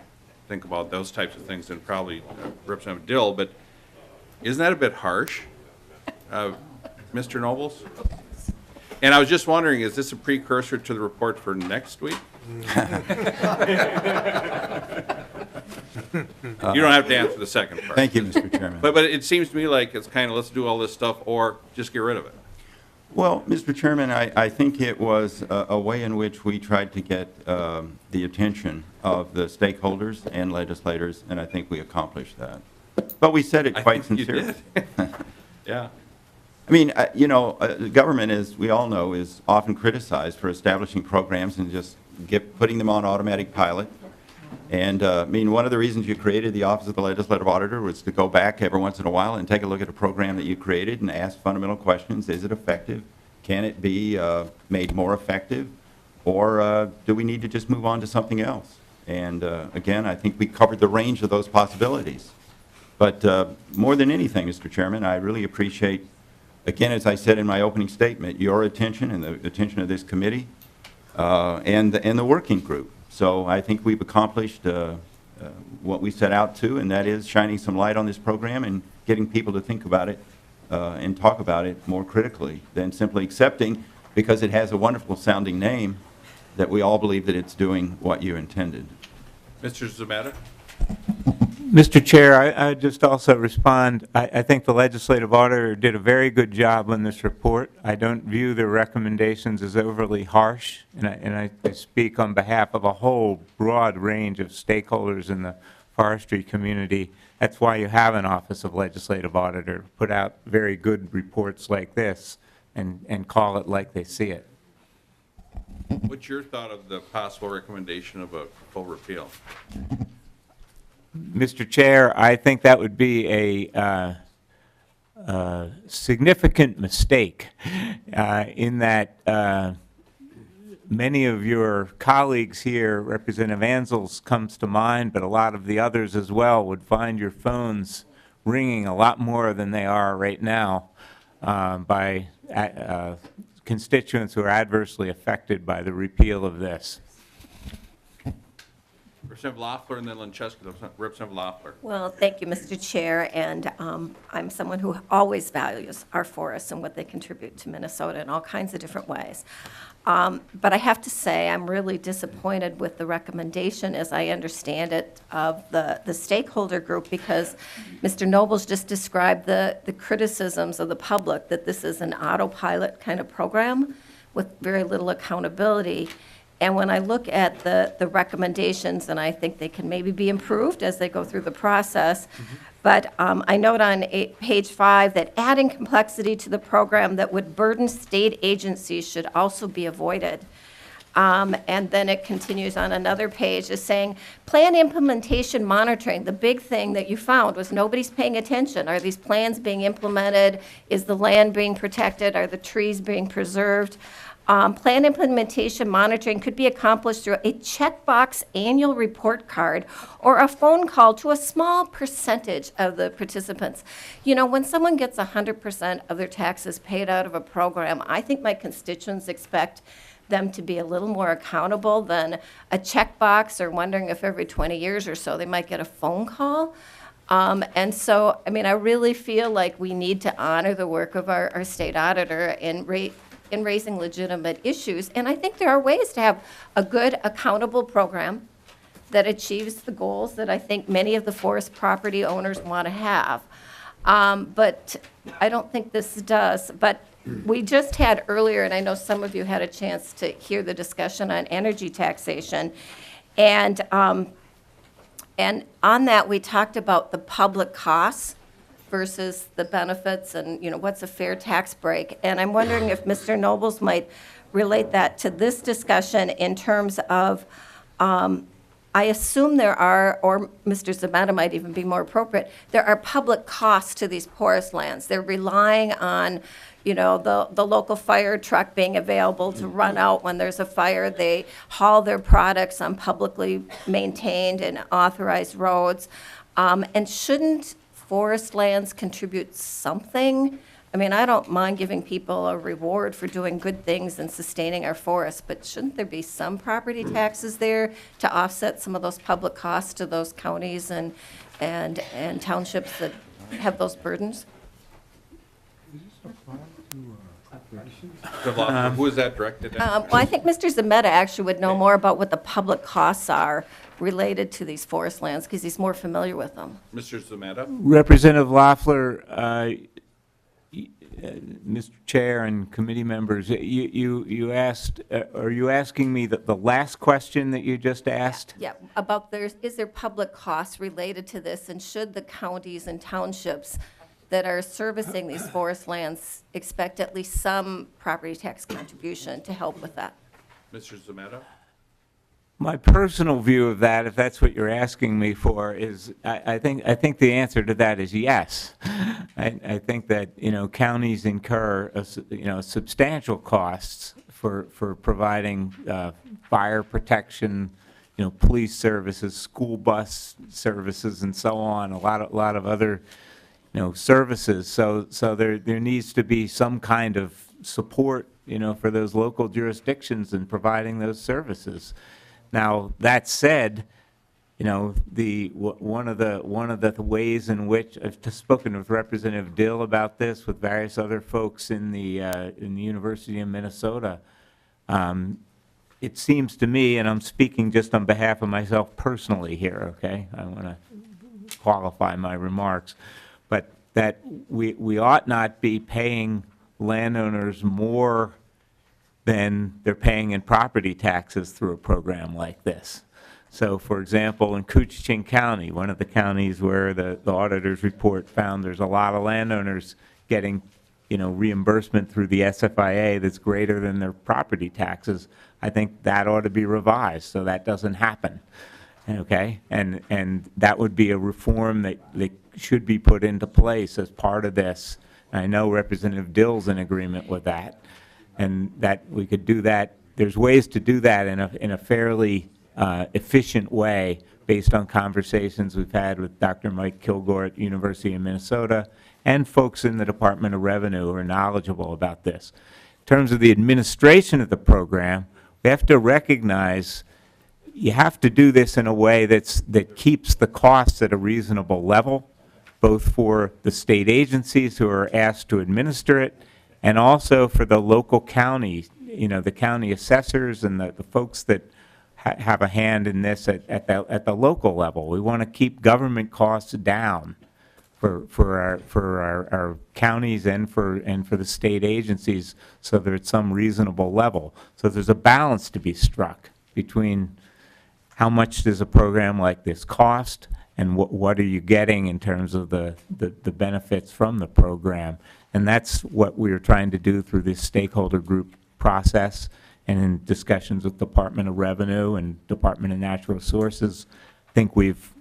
think about those types of things, and probably Representative Dill, but isn't that a bit harsh, Mr. Nobles? And I was just wondering, is this a precursor to the report for next week? You don't have to answer the second part. Thank you, Mr. Chairman. But it seems to me like it's kind of, let's do all this stuff, or just get rid of it. Well, Mr. Chairman, I think it was a way in which we tried to get the attention of the stakeholders and legislators, and I think we accomplished that. But we said it quite sincerely. You did. Yeah. I mean, you know, government, as we all know, is often criticized for establishing programs and just putting them on automatic pilot. And I mean, one of the reasons you created the Office of the Legislative Auditor was to go back every once in a while and take a look at a program that you created and ask fundamental questions. Is it effective? Can it be made more effective? Or do we need to just move on to something else? And again, I think we covered the range of those possibilities. But more than anything, Mr. Chairman, I really appreciate, again, as I said in my opening statement, your attention and the attention of this committee and the working group. So I think we've accomplished what we set out to, and that is shining some light on this program and getting people to think about it and talk about it more critically than simply accepting, because it has a wonderful sounding name, that we all believe that it's doing what you intended. Mr. Zemetta? Mr. Chair, I just also respond. I think the Legislative Auditor did a very good job on this report. I don't view the recommendations as overly harsh, and I speak on behalf of a whole broad range of stakeholders in the forestry community. That's why you have an Office of Legislative Auditor, put out very good reports like this and call it like they see it. What's your thought of the possible recommendation of a full repeal? Mr. Chair, I think that would be a significant mistake in that many of your colleagues here, Representative Ansels comes to mind, but a lot of the others as well, would find your phones ringing a lot more than they are right now by constituents who are adversely affected by the repeal of this. Representative Loeffler and then Lancheski. Representative Loeffler. Well, thank you, Mr. Chair, and I'm someone who always values our forests and what they contribute to Minnesota in all kinds of different ways. But I have to say, I'm really disappointed with the recommendation, as I understand it, of the stakeholder group, because Mr. Nobles just described the criticisms of the public, that this is an autopilot kind of program with very little accountability. And when I look at the recommendations, and I think they can maybe be improved as they go through the process, but I note on page 5 that adding complexity to the program that would burden state agencies should also be avoided. And then it continues on another page, is saying, plan implementation monitoring. The big thing that you found was nobody's paying attention. Are these plans being implemented? Is the land being protected? Are the trees being preserved? Plan implementation monitoring could be accomplished through a checkbox annual report card or a phone call to a small percentage of the participants. You know, when someone gets 100% of their taxes paid out of a program, I think my constituents expect them to be a little more accountable than a checkbox or wondering if every 20 years or so they might get a phone call. And so, I mean, I really feel like we need to honor the work of our state auditor in raising legitimate issues. And I think there are ways to have a good, accountable program that achieves the goals that I think many of the forest property owners want to have. But I don't think this does. But we just had earlier, and I know some of you had a chance to hear the discussion on energy taxation. And on that, we talked about the public costs versus the benefits and, you know, what's a fair tax break. And I'm wondering if Mr. Nobles might relate that to this discussion in terms of, I assume there are, or Mr. Zemetta might even be more appropriate, there are public costs to these forest lands. They're relying on, you know, the local fire truck being available to run out when there's a fire. They haul their products on publicly maintained and authorized roads. And shouldn't forest lands contribute something? I mean, I don't mind giving people a reward for doing good things and sustaining our forests, but shouldn't there be some property taxes there to offset some of those public costs to those counties and townships that have those burdens? Who is that directed at? Well, I think Mr. Zemetta actually would know more about what the public costs are related to these forest lands, because he's more familiar with them. Mr. Zemetta? Representative Loeffler, Mr. Chair and committee members, you asked, are you asking me the last question that you just asked? Yeah, about is there public costs related to this, and should the counties and townships that are servicing these forest lands expect at least some property tax contribution to help with that? Mr. Zemetta? My personal view of that, if that's what you're asking me for, is I think the answer to that is yes. I think that, you know, counties incur substantial costs for providing fire protection, you know, police services, school bus services, and so on. A lot of other, you know, services. So there needs to be some kind of support, you know, for those local jurisdictions in providing those services. Now, that said, you know, one of the ways in which I've spoken with Representative Dill about this, with various other folks in the University of Minnesota, it seems to me, and I'm speaking just on behalf of myself personally here, okay? I want to qualify my remarks, but that we ought not be paying landowners more than they're paying in property taxes through a program like this. So, for example, in Coochiching County, one of the counties where the auditor's report found there's a lot of landowners getting, you know, reimbursement through the SFIA that's greater than their property taxes, I think that ought to be revised so that doesn't happen. Okay, and that would be a reform that should be put into place as part of this. I know Representative Dill's in agreement with that, and that we could do that. There's ways to do that in a fairly efficient way based on conversations we've had with Dr. Mike Kilgore at University of Minnesota and folks in the Department of Revenue who are knowledgeable about this. terms of the administration of the program, we have to recognize you have to do this in a way that keeps the costs at a reasonable level, both for the state agencies who are asked to administer it, and also for the local county, the county assessors and the folks that have a hand in this at the local level. We want to keep government costs down for our counties and for the state agencies, so they're at some reasonable level. So there's a balance to be struck between how much does a program like this cost and what are you getting in terms of the benefits from the program. And that's what we're trying to do through this stakeholder group process and in discussions with Department of Revenue and Department of Natural Resources. I think we've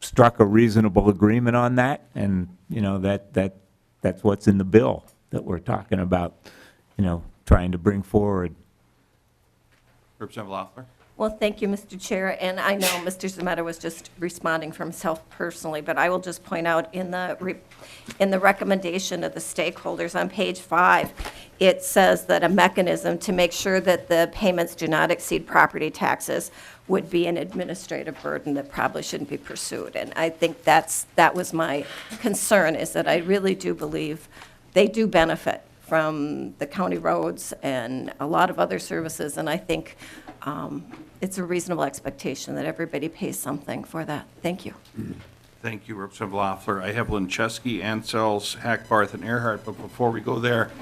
struck a reasonable agreement on that, and that's what's in the bill that we're talking about, trying to bring forward. Representative Loeffler? Well, thank you, Mr. Chair, and I know Mr. Zemetta was just responding for himself personally, but I will just point out in the recommendation of the stakeholders on page 5, it says that a mechanism to make sure that the payments do not exceed property taxes would be an administrative burden that probably shouldn't be pursued. And I think that was my concern, is that I really do believe they do benefit from the county roads and a lot of other services, and I think it's a reasonable expectation that everybody pays something for that. Thank you. Thank you, Representative Loeffler. I have Linchesky, Ansels, Hackbarth, and Earhart, but before we go there,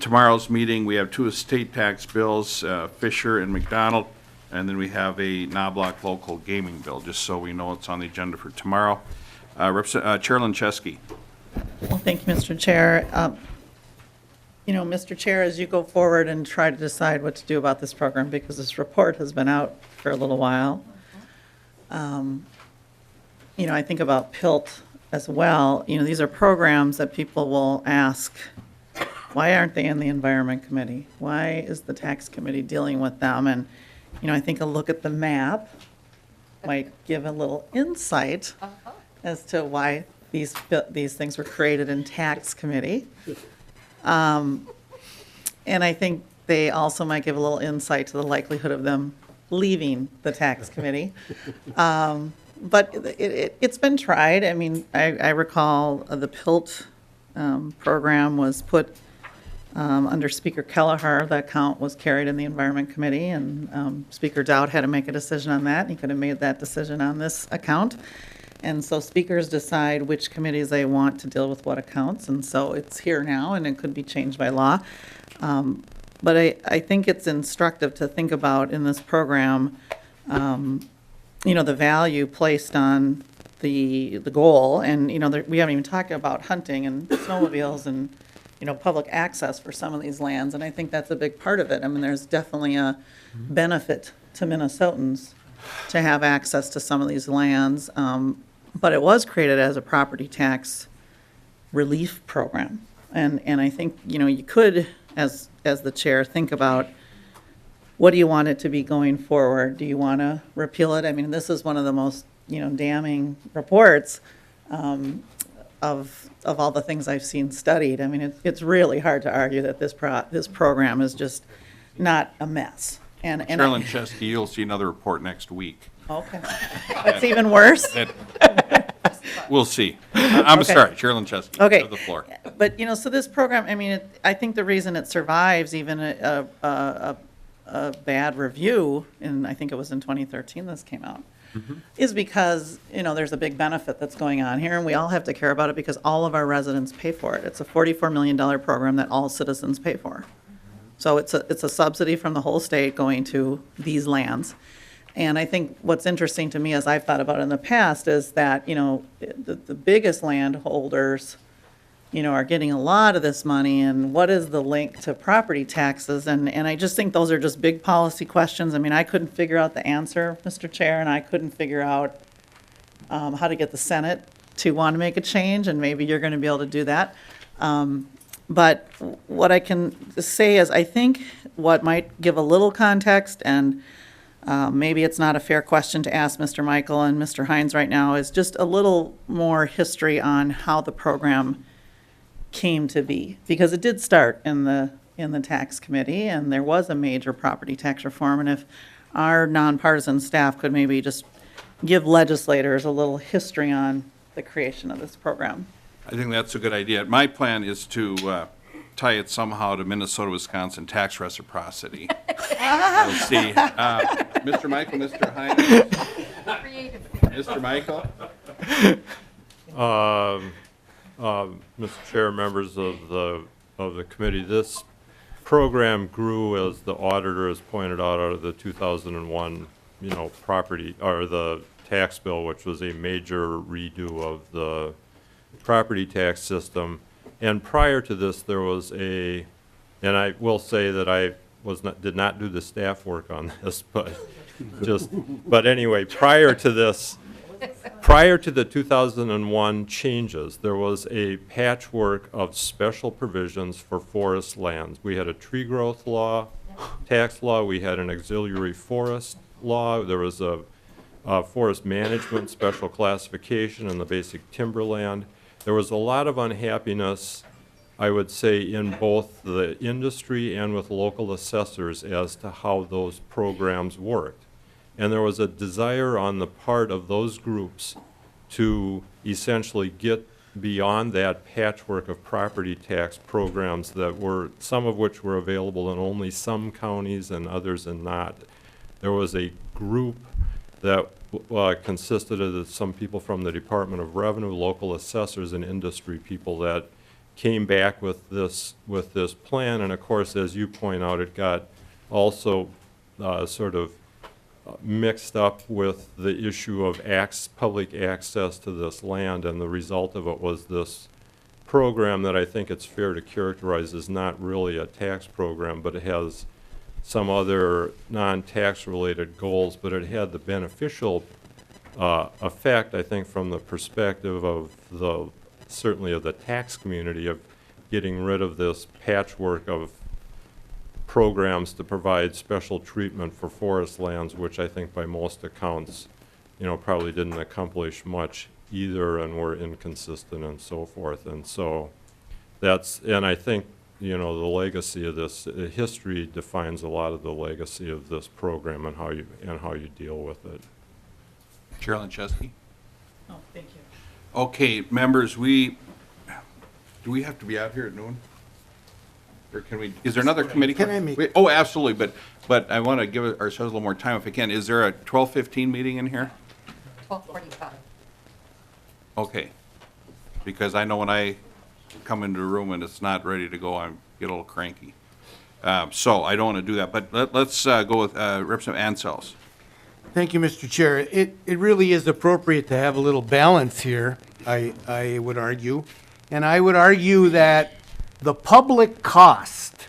tomorrow's meeting, we have 2 estate tax bills, Fisher and McDonald, and then we have a Knobloch local gaming bill, just so we know it's on the agenda for tomorrow. Chair Linchesky. Well, thank you, Mr. Chair. Mr. Chair, as you go forward and try to decide what to do about this program, because this report has been out for a little while, I think about PILT as well. These are programs that people will ask, why aren't they in the Environment Committee? Why is the Tax Committee dealing with them? And, I think a look at the map might give a little insight as to why these things were created in Tax Committee. And I think they also might give a little insight to the likelihood of them leaving the Tax Committee. But it's been tried. I mean, I recall the PILT program was put under Speaker Kelleher. That account was carried in the Environment Committee, and Speaker Dowd had to make a decision on that. He could have made that decision on this account. And so speakers decide which committees they want to deal with what accounts, and so it's here now, and it could be changed by law. But I think it's instructive to think about in this program, the value placed on the goal, and, we haven't even talked about hunting and snowmobiles and, public access for some of these lands, and I think that's a big part of it. I mean, there's definitely a benefit to Minnesotans to have access to some of these lands. But it was created as a property tax relief program. And I think, you could, as the chair, think about what do you want it to be going forward? Do you want to repeal it? I mean, this is one of the most, damning reports of all the things I've seen studied. I mean, it's really hard to argue that this program is just not a mess. And Chair Linchesky, you'll see another report next week. Okay. That's even worse? We'll see. I'm Okay. sorry, Chair Linchesky. Okay. You have the floor. But, so this program, I mean, I think the reason it survives even a bad review, and I think it was in 2013 this came out, is because, there's a big benefit that's going on here, and we all have to care about it because all of our residents pay for it. It's a $44 million program that all citizens pay for. So it's a subsidy from the whole state going to these lands. And I think what's interesting to me, as I've thought about it in the past, is that, the biggest landholders, are getting a lot of this money, and what is the link to property taxes? And I just think those are just big policy questions. I mean, I couldn't figure out the answer, Mr. Chair, and I couldn't figure out how to get the Senate to want to make a change, and maybe you're going to be able to do that. But what I can say is I think what might give a little context, and maybe it's not a fair question to ask Mr. Michael and Mr. Hines right now, is just a little more history on how the program came to be. Because it did start in the in the tax committee, and there was a major property tax reform, and if our nonpartisan staff could maybe just give legislators a little history on the creation of this program. I think that's a good idea. My plan is to tie it somehow to Minnesota-Wisconsin tax reciprocity. We'll see. Mr. Michael, Mr. Hines? Mr. Michael? Mr. Chair, members of the committee, this program grew, as the auditor has pointed out of the 2001, property, or the tax bill, which was a major redo of the property tax system. And prior to this, there was and I will say that I did not do the staff work on this, but anyway, prior to the 2001 changes, there was a patchwork of special provisions for forest lands. We had a tree growth law, tax law, we had an auxiliary forest law, there was a forest management special classification and the basic timberland. There was a lot of unhappiness, I would say, in both the industry and with local assessors as to how those programs worked. And there was a desire on the part of those groups to essentially get beyond that patchwork of property tax programs that were, some of which were available in only some counties and others in not. There was a group that consisted of some people from the Department of Revenue, local assessors, and industry people that came back with this plan. And of course, as you point out, it got also sort of mixed up with the issue of public access to this land, and the result of it was this program that I think it's fair to characterize as not really a tax program, but it has some other non-tax related goals, but it had the beneficial effect, I think, from the perspective of certainly of the tax community, of getting rid of this patchwork of programs to provide special treatment for forest lands, which I think by most accounts, probably didn't accomplish much either and were inconsistent and so forth. And so and I think, the legacy of this, history defines a lot of the legacy of this program and how you deal with it. Carolyn Chesky? Oh, thank you. Okay, members, do we have to be out here at noon? Or is there another committee? Oh, absolutely, but I want to give ourselves a little more time if I can. Is there a 12:15 meeting in here? 12:45. Okay, because I know when I come into a room and it's not ready to go, I get a little cranky. So I don't want to do that, but let's go with Representative Ansels. Thank you, Mr. Chair. It really is appropriate to have a little balance here, I would argue. And I would argue that the public cost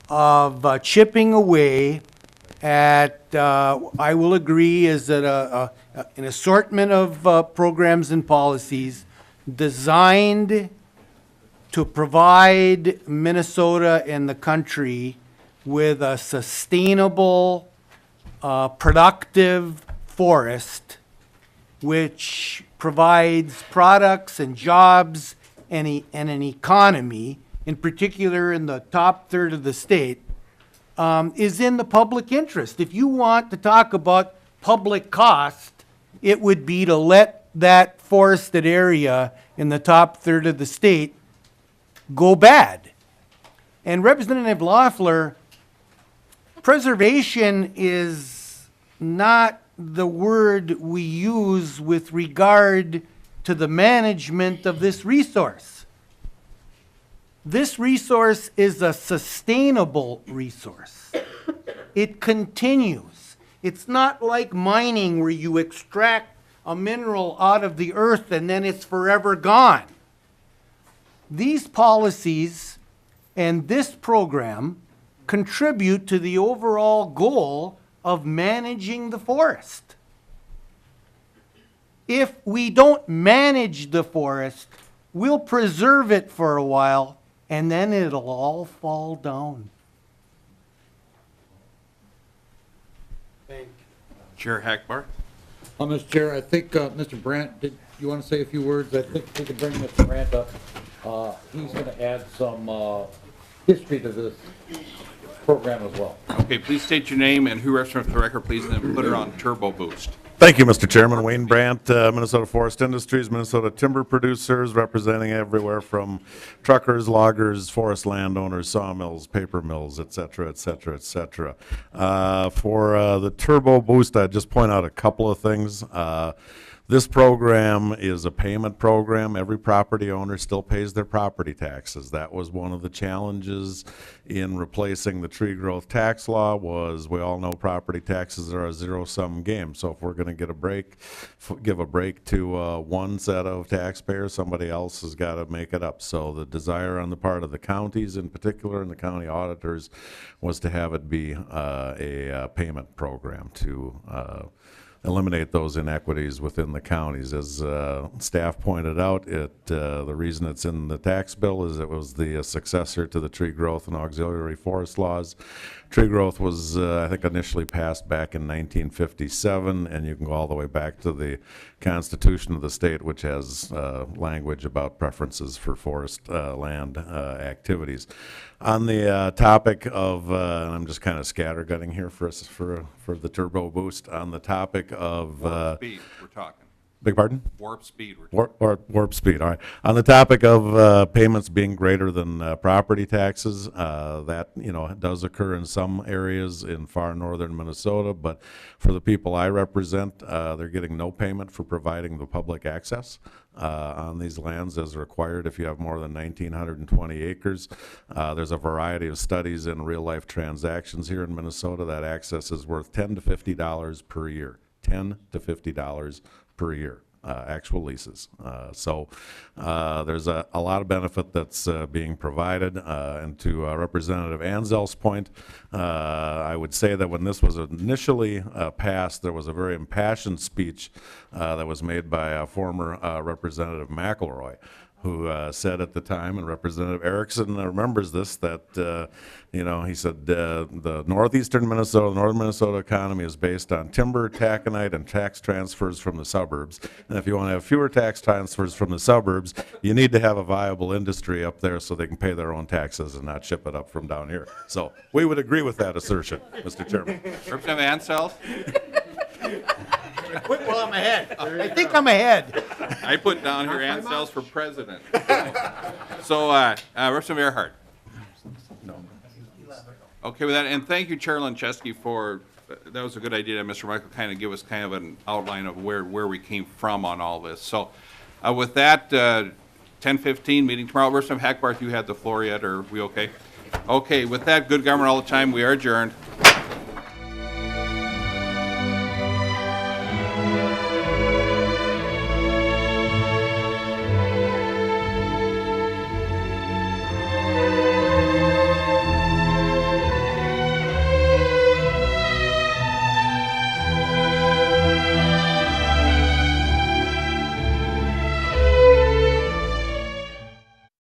of chipping away at, I will agree, is that an assortment of programs and policies designed to provide Minnesota and the country with a sustainable, productive forest, which provides products and jobs and an economy, in particular in the top third of the state, is in the public interest. If you want to talk about public cost, it would be to let that forested area in the top third of the state go bad. And Representative Loeffler, preservation is not the word we use with regard to the management of this resource. This resource is a sustainable resource. It continues. It's not like mining where you extract a mineral out of the earth and then it's forever gone. These policies and this program contribute to the overall goal of managing the forest. If we don't manage the forest, we'll preserve it for a while and then it'll all fall down. Thank you. Chair Hackbar? Mr. Chair, I think Mr. Brandt, did you want to say a few words? I think we can bring Mr. Brandt up. He's going to add some history to this program as well. Okay, please state your name and who represents the record, please, and then put her on Turbo Boost. Thank you, Mr. Chairman. Wayne Brandt, Minnesota Forest Industries, Minnesota timber producers, representing everywhere from truckers, loggers, forest landowners, sawmills, paper mills, et cetera, et cetera, et cetera. For the Turbo Boost, I'd just point out a couple of things. This program is a payment program. Every property owner still pays their property taxes. That was one of the challenges in replacing the tree growth tax law. Was we all know property taxes are a zero-sum game. So if we're going to get a break, give a break to one set of taxpayers, somebody else has got to make it up. So the desire on the part of the counties, in particular, and the county auditors, was to have it be a payment program to eliminate those inequities within the counties. As staff pointed out, the reason it's in the tax bill is it was the successor to the tree growth and auxiliary forest laws. Tree growth was, I think, initially passed back in 1957, and you can go all the way back to the Constitution of the state, which has language about preferences for forest land activities. On the topic of, and I'm just kind of scattergunning here for the Turbo Boost, on the topic of Warp speed, we're talking. Beg pardon? Warp speed, we're talking. Warp speed, all right. On the topic of payments being greater than property taxes, that, does occur in some areas in far northern Minnesota, but for the people I represent, they're getting no payment for providing the public access on these lands as required if you have more than 1,920 acres. There's a variety of studies and real-life transactions here in Minnesota. That access is worth $10 to $50 per year. $10 to $50 per year, actual leases. So there's a lot of benefit that's being provided. And to Representative Anzel's point, I would say that when this was initially passed, there was a very impassioned speech that was made by former Representative McElroy, who said at the time, and Representative Erickson remembers this, that, he said the northern Minnesota economy is based on timber, taconite, and tax transfers from the suburbs. And if you want to have fewer tax transfers from the suburbs, you need to have a viable industry up there so they can pay their own taxes and not ship it up from down here. So we would agree with that assertion, Mr. Chairman. Representative Ansel? Well, I'm ahead. I think I'm ahead. I put down here Ansels for president. So, Representative Earhart. No. Okay with that, and thank you, Chair Lancheski, for, that was a good idea, Mr. Michael, kind of give us kind of an outline of where we came from on all this. So, with that, 10:15, meeting tomorrow. Representative Hackbarth, you had the floor yet, or are we okay? Okay, with that, good government all the time, we are adjourned.